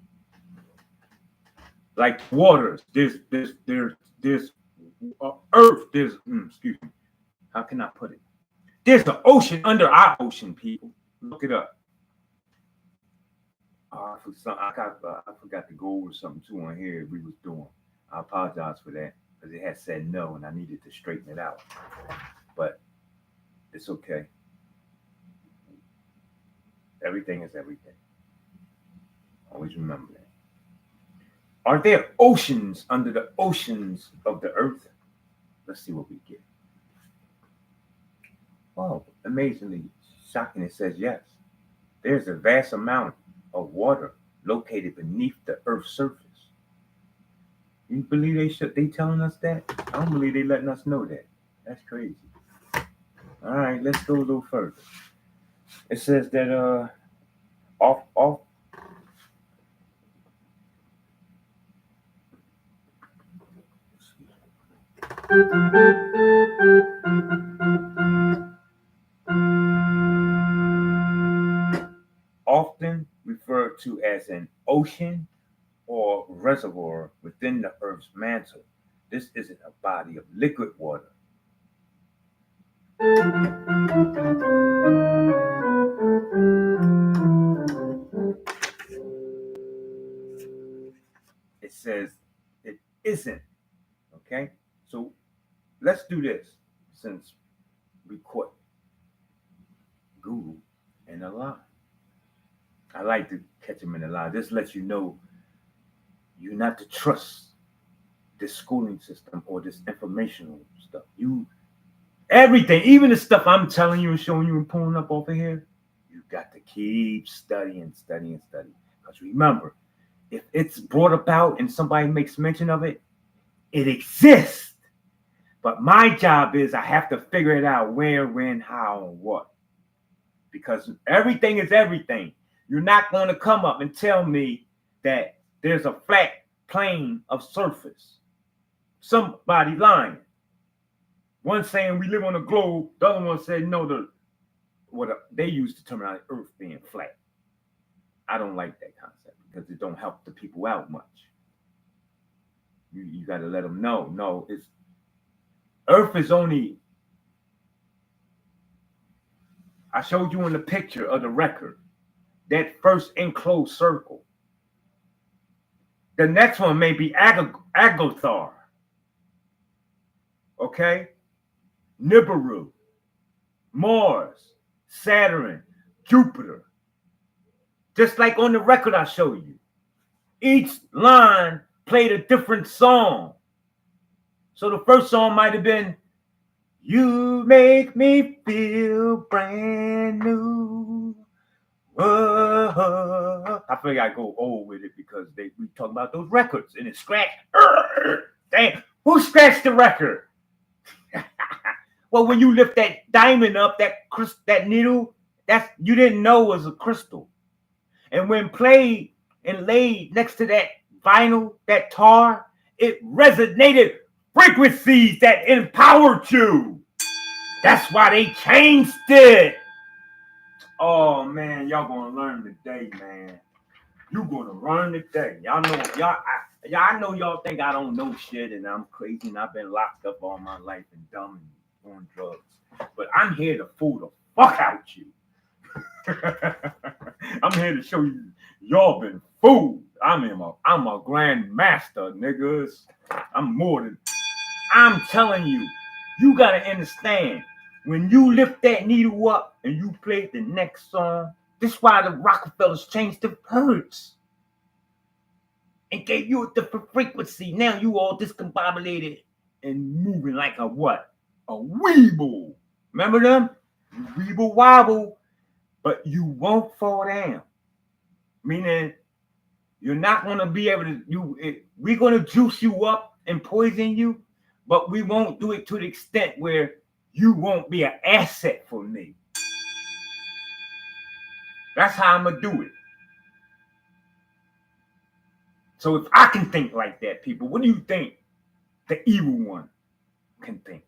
like waters. There's earth. There's excuse me. How can I put it? There's the ocean under our ocean, people. Look it up. I forgot to go over something too on here we was doing. I apologize for that because it had said no and I needed to straighten it out. But it's okay. Everything is everything. Always remember that. Are there oceans under the oceans of the earth? Let's see what we get. Oh, amazingly shocking, it says yes. There's a vast amount of water located beneath the Earth's surface. You believe they telling us that? I don't believe they letting us know that. That's crazy. All right, let's go a little further. It says that often referred to as an ocean or reservoir within the Earth's mantle. This isn't a body of liquid water. It says it isn't. Okay? So let's do this since we caught Google in a lie. I like to catch them in a lie. This lets you know you're not to trust this schooling system or this informational stuff. Everything, even the stuff I'm telling you and showing you and pulling up over here, you got to keep studying. Because remember, if it's brought about and somebody makes mention of it, it exists. But my job is I have to figure it out where, when, how, and what. Because everything is everything. You're not going to come up and tell me that there's a flat plane of surface. Somebody lying. One saying we live on a globe. The other one said no. They use the terminology Earth being flat. I don't like that concept because it don't help the people out much. You got to let them know. No, Earth is only. I showed you in the picture of the record that first enclosed circle. The next one may be Agathar. Okay? Nibiru, Mars, Saturn, Jupiter. Just like on the record I showed you. Each line played a different song. So the first song might have been, "You make me feel brand new." I feel like I go old with it because we talk about those records and it scratched. Damn, who scratched the record? Well, when you lift that diamond up, that needle, you didn't know was a crystal. And when played and laid next to that vinyl, that tar, it resonated frequencies that empowered you. That's why they changed it. Oh man, y'all gonna learn today, man. You gonna learn today. I know y'all think I don't know shit and I'm crazy and I've been locked up all my life and dumb and on drugs. But I'm here to fool the fuck out you. I'm here to show you y'all been fooled. I'm a grandmaster, niggas. I'm telling you, you gotta understand. When you lift that needle up and you play the next song, this is why the Rockefellers changed the hertz and gave you a different frequency. Now you all discombobulated and moving like a what? A weeble. Remember them? Weeble wobble, but you won't fall down. Meaning you're not going to be able to, we're going to juice you up and poison you, but we won't do it to the extent where you won't be an asset for me. That's how I'm going to do it. So if I can think like that, people, what do you think the evil one can think?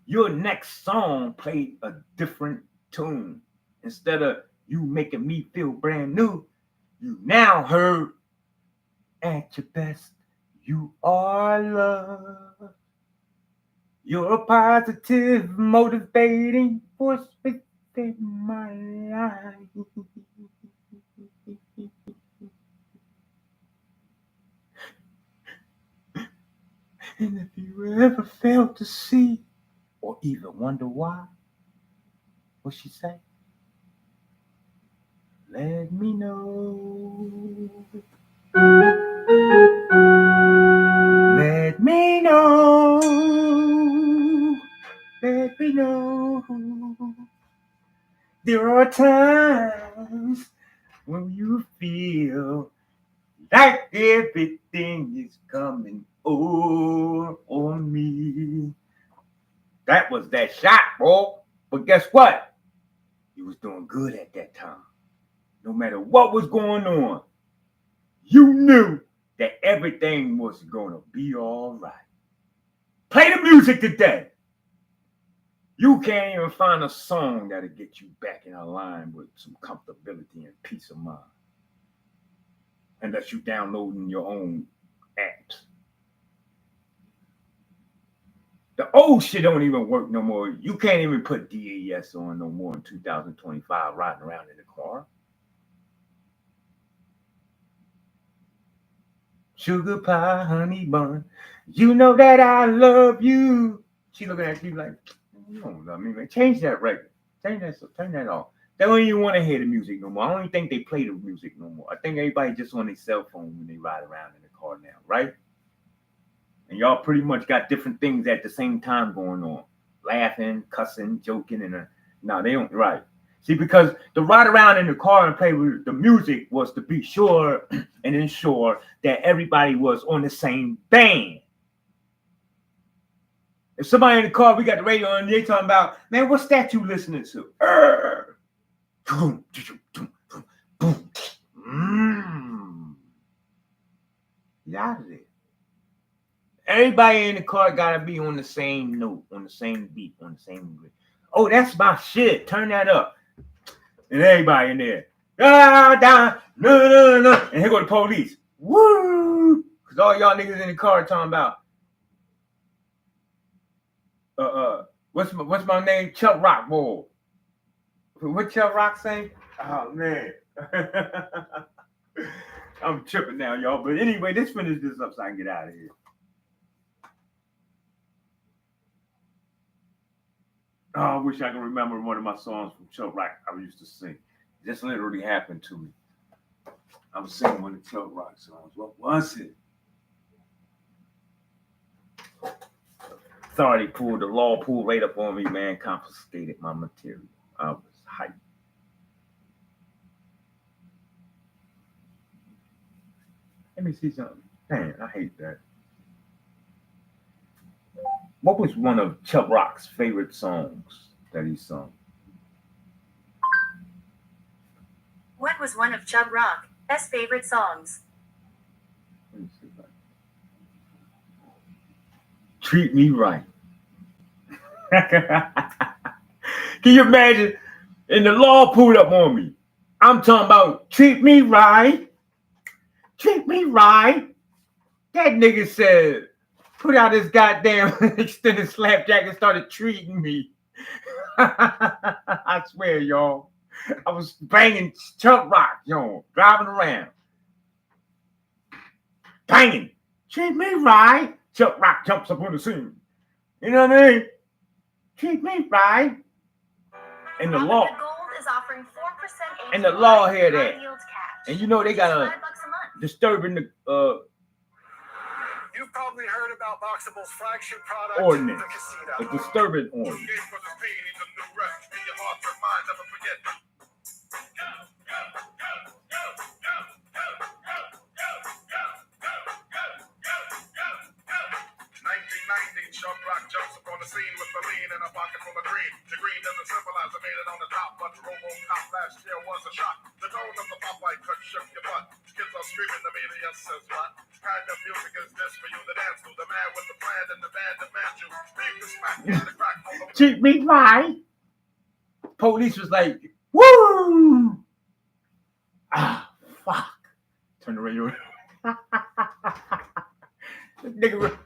Your next song played a different tune. Instead of you making me feel brand new, you now heard at your best, you are love. You're a positive, motivating force within my life. And if you ever fail to see or even wonder why, what she say? Let me know. Let me know. Let me know. There are times when you feel like everything is coming over on me. That was that shot, bro. But guess what? You was doing good at that time. No matter what was going on, you knew that everything was going to be all right. Play the music today. You can't even find a song that'll get you back in line with some comfortability and peace of mind. Unless you downloading your own apps. The old shit don't even work no more. You can't even put DAS on no more in 2025 riding around in the car. Sugar pie, honey bun. You know that I love you. She looking at you like, you don't love me, man. Change that record. Turn that off. They don't even want to hear the music no more. I don't even think they play the music no more. I think everybody just on their cell phone when they ride around in the car now, right? And y'all pretty much got different things at the same time going on. Laughing, cussing, joking, and no, they don't, right. See, because the ride around in the car and play with the music was to be sure and ensure that everybody was on the same band. If somebody in the car, we got the radio on, they talking about, man, what's that you listening to? Get out of there. Everybody in the car gotta be on the same note, on the same beat, on the same beat. Oh, that's my shit. Turn that up. And everybody in there. And here go the police. Woo! Because all y'all niggas in the car talking about what's my name? Chuck Rock, boy. What Chuck Rock say? Oh man. I'm tripping now, y'all. But anyway, let's finish this up so I can get out of here. Oh, I wish I could remember one of my songs from Chuck Rock I used to sing. This literally happened to me. I was singing one of the Chuck Rock songs. What was it? Sorry, the law pulled right up on me, man. Confiscated my material. I was hyped. Let me see something. Man, I hate that. What was one of Chuck Rock's favorite songs that he sung? What was one of Chuck Rock's favorite songs? Let me see. Treat Me Right. Can you imagine? And the law pulled up on me. I'm talking about treat me right. Treat me right. That nigga said, put out his goddamn extended slapjack and started treating me. I I swear, y'all. I was banging Chuck Rock, driving around. Banging. Treat me right. Chuck Rock jumps up on the scene. You know what I mean? Treat me right. And the law. Robinhood Gold is offering 4% APY And the law hear high that. yield cash. And you know they got Just a $5 a month. disturbing the You've probably heard about Boxable's flagship product, ordinance. the Casino. A disturbing ordinance. Chuck Rock jumps up on the scene with the lean and a pocket full of green. The green doesn't symbolize I made it on the top, but RoboCop last year was a shock. The tone of the Popeye cut shook your butt. Kids are screaming, the media says what? Kind of music is this for you to dance to? The man with the plan and the band demands you. Leave the smack and the crack. Treat me right. Police was like, woo! Ah, fuck. Turn the radio. Nigga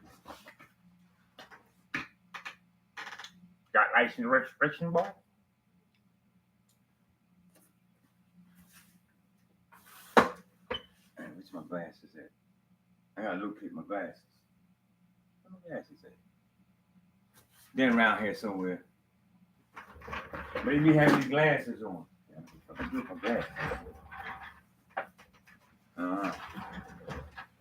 got license registration, boy. Where's my glasses at? I gotta locate my glasses. Where my glasses at? They're around here somewhere. Maybe have these glasses on. My glasses.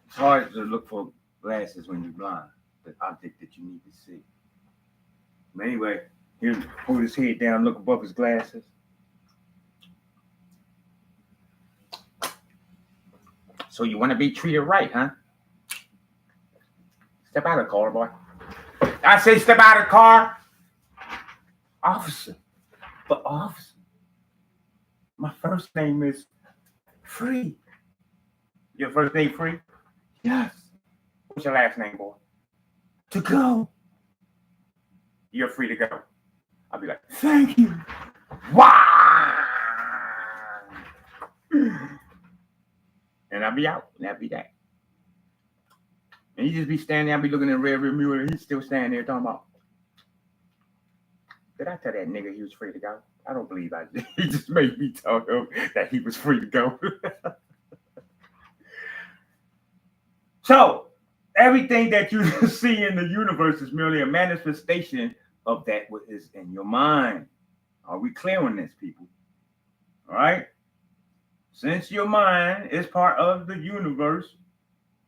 It's hard to look for glasses when you're blind. The object that you need to see. But anyway, he'll hold his head down, look above his glasses. So you want to be treated right, huh? Step out of the car, boy. I say step out of the car. Officer. But officer, my first name is Free. Your first name Free? Yes. What's your last name, boy? To go. You're free to go. I'll be like, thank you. Wow. And I'll be out. And that'll be that. And he just be standing there, I'll be looking in the rearview mirror, and he's still standing there talking about, did I tell that nigga he was free to go? I don't believe I did. He just made me tell him that he was free to go. So, everything that you see in the universe is merely a manifestation of that what is in your mind. Are we clear on this, people? All right? Since your mind is part of the universe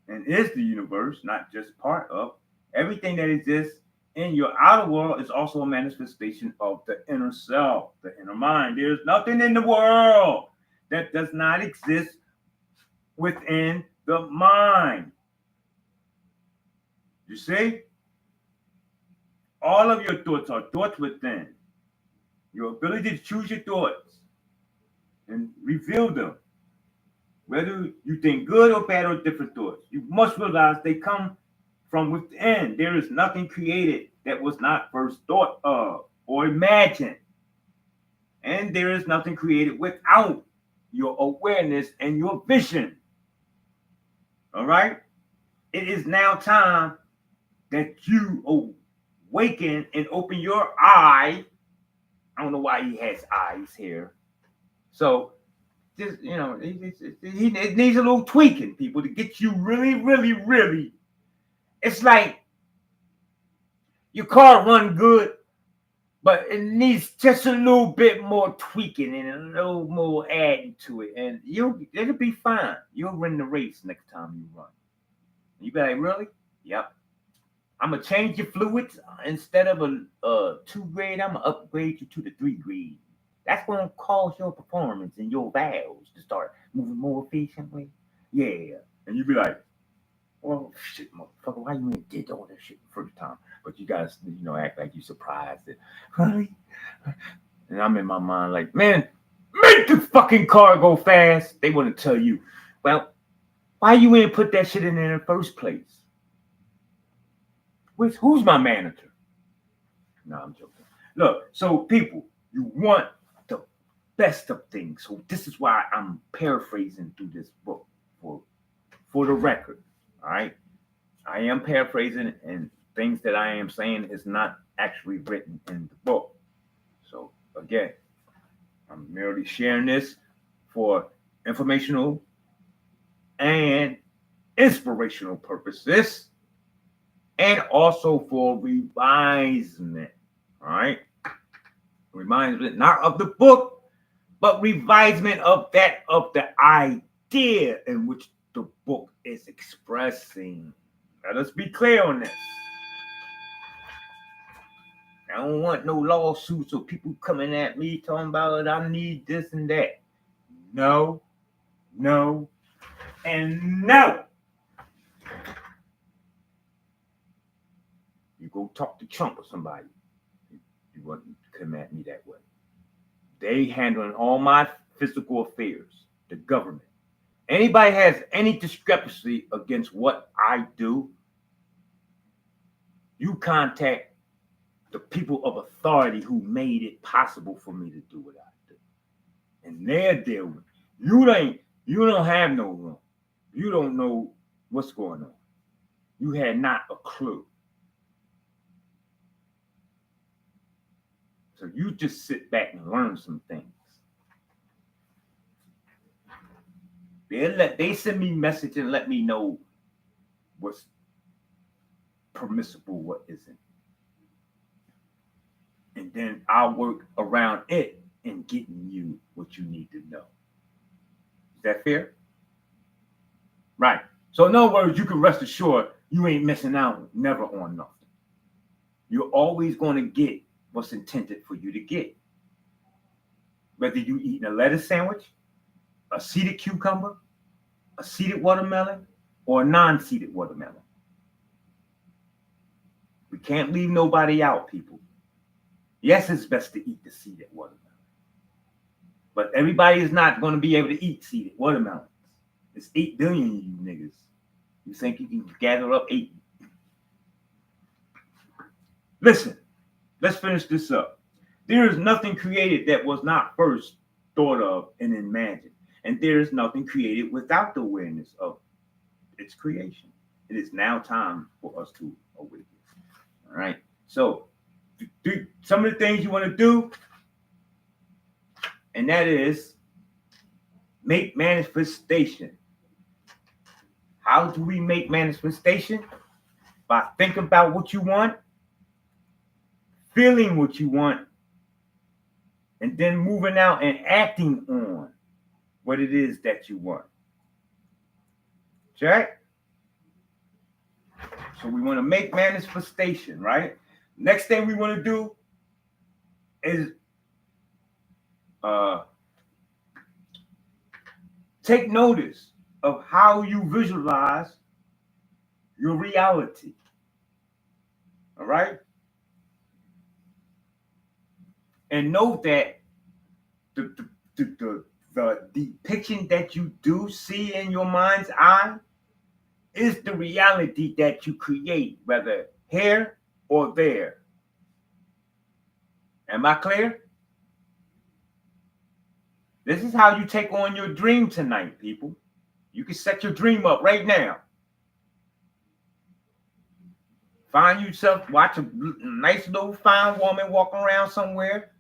and is the universe, not just part of, everything that exists in your outer world is also a manifestation of the inner self, the inner mind. There's nothing in the world that does not exist within the mind. You see? All of your thoughts are thoughts within. Your ability to choose your thoughts and reveal them. Whether you think good or bad or different thoughts, you must realize they come from within. There is nothing created that was not first thought of or imagined. And there is nothing created without your awareness and your vision. All right? It is now time that you awaken and open your eye. I don't know why he has eyes here. So, just, it needs a little tweaking, people, to get you really, really, really. It's like your car run good, but it needs just a little bit more tweaking and a little more adding to it, and it'll be fine. You'll win the race next time you run. You be like, really? Yep. I'm gonna change your fluids. Instead of a 2 grade, I'm gonna upgrade you to the 3 grade. That's gonna cause your performance and your valves to start moving more efficiently. Yeah. And you be like, well, shit, motherfucker, why you ain't did all that shit the first time? But you guys, act like you surprised it. Honey. And I'm in my mind like, man, make the fucking car go fast. They want to tell you, well, why you ain't put that shit in there in the first place? Who's my manager? No, I'm joking. Look, so people, you want the best of things. So this is why I'm paraphrasing through this book for the record. All right. I am paraphrasing, and things that I am saying is not actually written in the book. So again, I'm merely sharing this for informational and inspirational purposes, and also for revisement. All right, revisement not of the book, but revisement of the idea in which the book is expressing. Let us be clear on this. I don't want no lawsuits or people coming at me talking about I need this and that. No, no, and no. You go talk to Trump or somebody. You wouldn't come at me that way. They handling all my physical affairs, the government. Anybody has any discrepancy against what I do, you contact the people of authority who made it possible for me to do what I do. And they're dealing. You don't have no room. You don't know what's going on. You had not a clue. So you just sit back and learn some things. They send me message and let me know what's permissible, what isn't. And then I'll work around it in getting you what you need to know. Is that fair? Right. So in other words, you can rest assured you ain't missing out never on nothing. You're always going to get what's intended for you to get. Whether you eating a lettuce sandwich, a seeded cucumber, a seeded watermelon, or a non-seeded watermelon. We can't leave nobody out, people. Yes, it's best to eat the seeded watermelon. But everybody is not going to be able to eat seeded watermelons. It's 8 billion of you niggas. You think you can gather up 8? Listen, let's finish this up. There is nothing created that was not first thought of and imagined. And there is nothing created without the awareness of its creation. It is now time for us to awaken. All right. So, do some of the things you want to do, and that is make manifestation. How do we make manifestation? By thinking about what you want, feeling what you want, and then moving out and acting on what it is that you want. Check. So we want to make manifestation, right? Next thing we want to do is take notice of how you visualize your reality. All right? And know that the depiction that you do see in your mind's eye is the reality that you create, whether here or there. Am I clear? This is how you take on your dream tonight, people. You can set your dream up right now. Find yourself, watch a nice little fine woman walking around somewhere.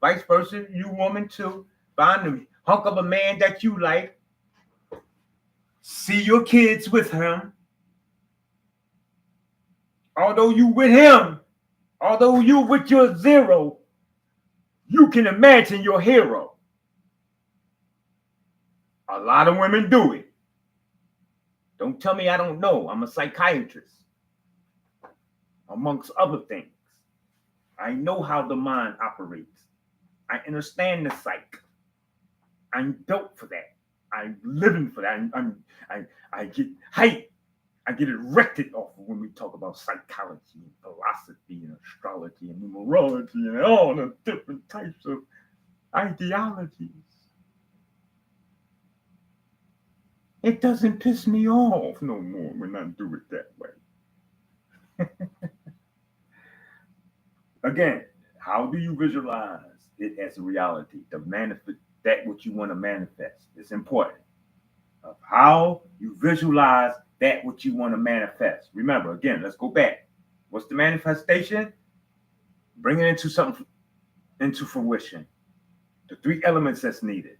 Vice versa, you woman too. Find a hunk of a man that you like. See your kids with him. Although you with him, although you with your zero, you can imagine your hero. A lot of women do it. Don't tell me I don't know. I'm a psychiatrist, amongst other things. I know how the mind operates. I understand the psyche. I'm built for that. I'm living for that. I get hyped. I get erected off of when we talk about psychology and philosophy and astrology and numerology and all the different types of ideologies. It doesn't piss me off no more when I do it that way. Again, how do you visualize it as a reality? To manifest that what you want to manifest. It's important. Of how you visualize that what you want to manifest. Remember, again, let's go back. What's the manifestation? Bring it into something into fruition. The 3 elements that's needed: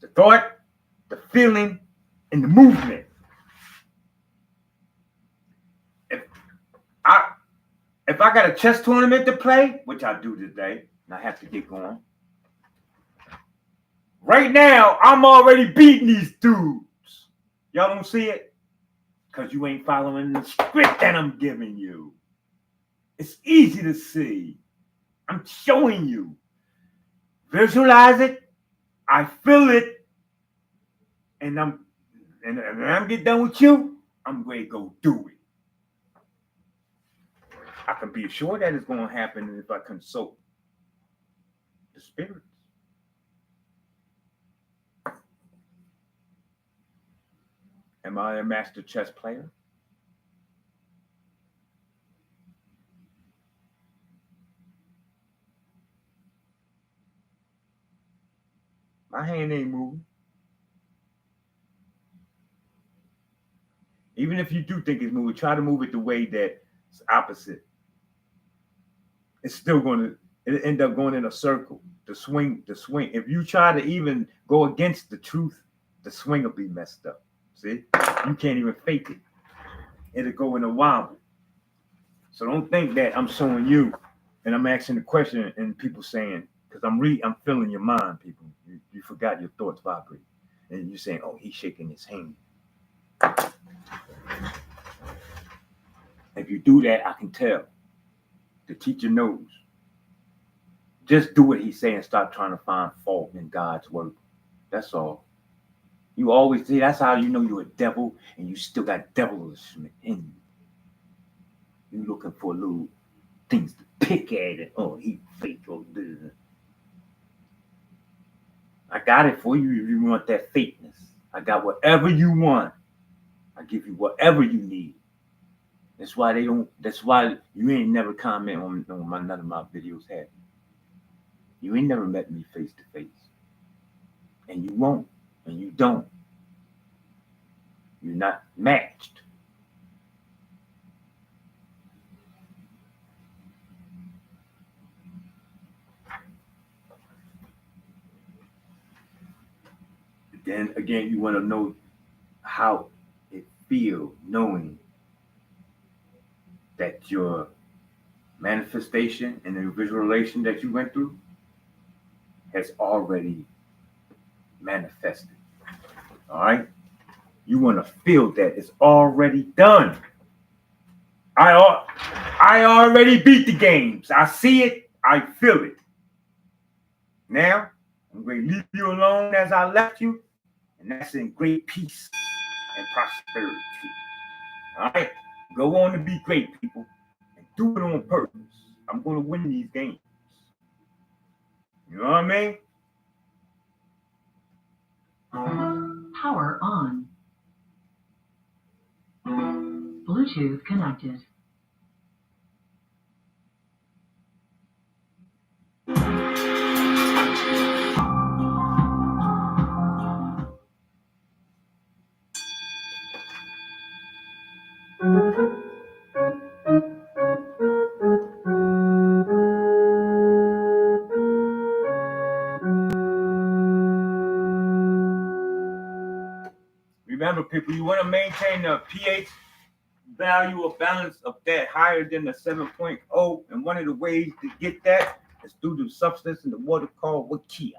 the thought, the feeling, and the movement. If I got a chess tournament to play, which I do today, and I have to get going. Right now, I'm already beating these dudes. Y'all don't see it? Because you ain't following the script that I'm giving you. It's easy to see. I'm showing you. Visualize it. I feel it. And when I get done with you, I'm ready to go do it. I can be assured that it's going to happen if I consult the spirits. Am I a master chess player? My hand ain't moving. Even if you do think it's moving, try to move it the way that's opposite. It's still it'll end up going in a circle. The swing. If you try to even go against the truth, the swing will be messed up. See? You can't even fake it. It'll go in a wobble. So don't think that I'm showing you and I'm asking the question and people saying, because I'm feeling your mind, people. You forgot your thoughts vibrate. And you're saying, oh, he's shaking his hand. If you do that, I can tell. The teacher knows. Just do what he's saying. Stop trying to find fault in God's work. That's all. You always see. That's how you know you're a devil, and you still got devilishness in you. You looking for little things to pick at it. Oh, he fake. Oh, this. I got it for you if you want that fakeness. I got whatever you want. I give you whatever you need. That's why you ain't never comment on none of my videos have. You ain't never met me face to face. And you won't. And you don't. You're not matched. Then again, you want to know how it feels knowing that your manifestation and the visualization that you went through has already manifested. All right? You want to feel that it's already done. I already beat the games. I see it. I feel it. Now, I'm going to leave you alone as I left you, and that's in great peace and prosperity. All right? Go on to be great, people, and do it on purpose. I'm going to win these games. You know what I mean? Power on. Bluetooth connected. Remember, people, you want to maintain the pH value or balance of that higher than the 7.0. And one of the ways to get that is through the substance in the water called wakia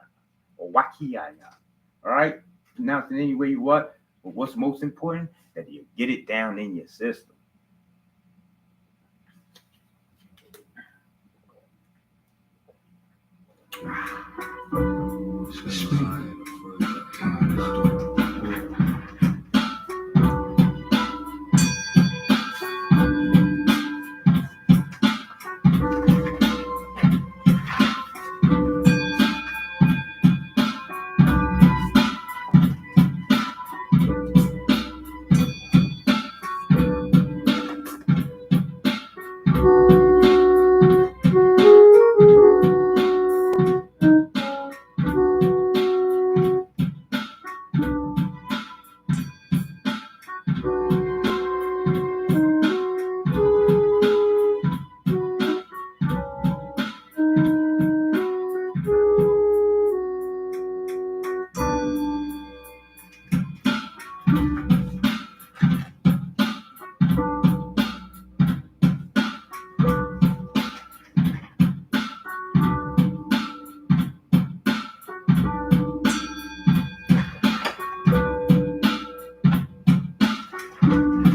or wakiaya. All right? Pronounce it any way you want. But what's most important, that you get it down in your system.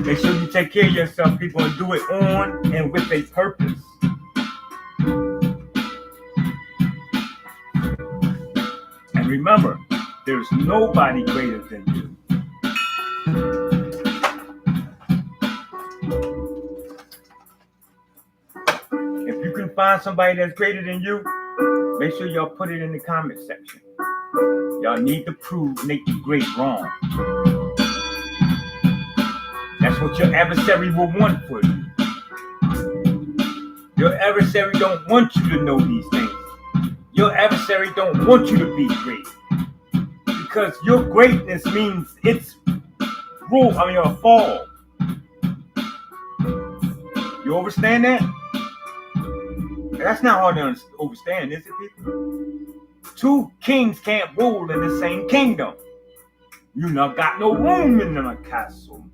Make sure you take care of yourself, people, and do it on and with a purpose. And remember, there's nobody greater than you. If you can find somebody that's greater than you, make sure y'all put it in the comment section. Y'all need to prove Nate the Great wrong. That's what your adversary will want for you. Your adversary don't want you to know these things. Your adversary don't want you to be great. Because your greatness means it's a fall. You understand that? That's not hard to understand, is it, people? Two kings can't rule in the same kingdom. You not got no room in the castle.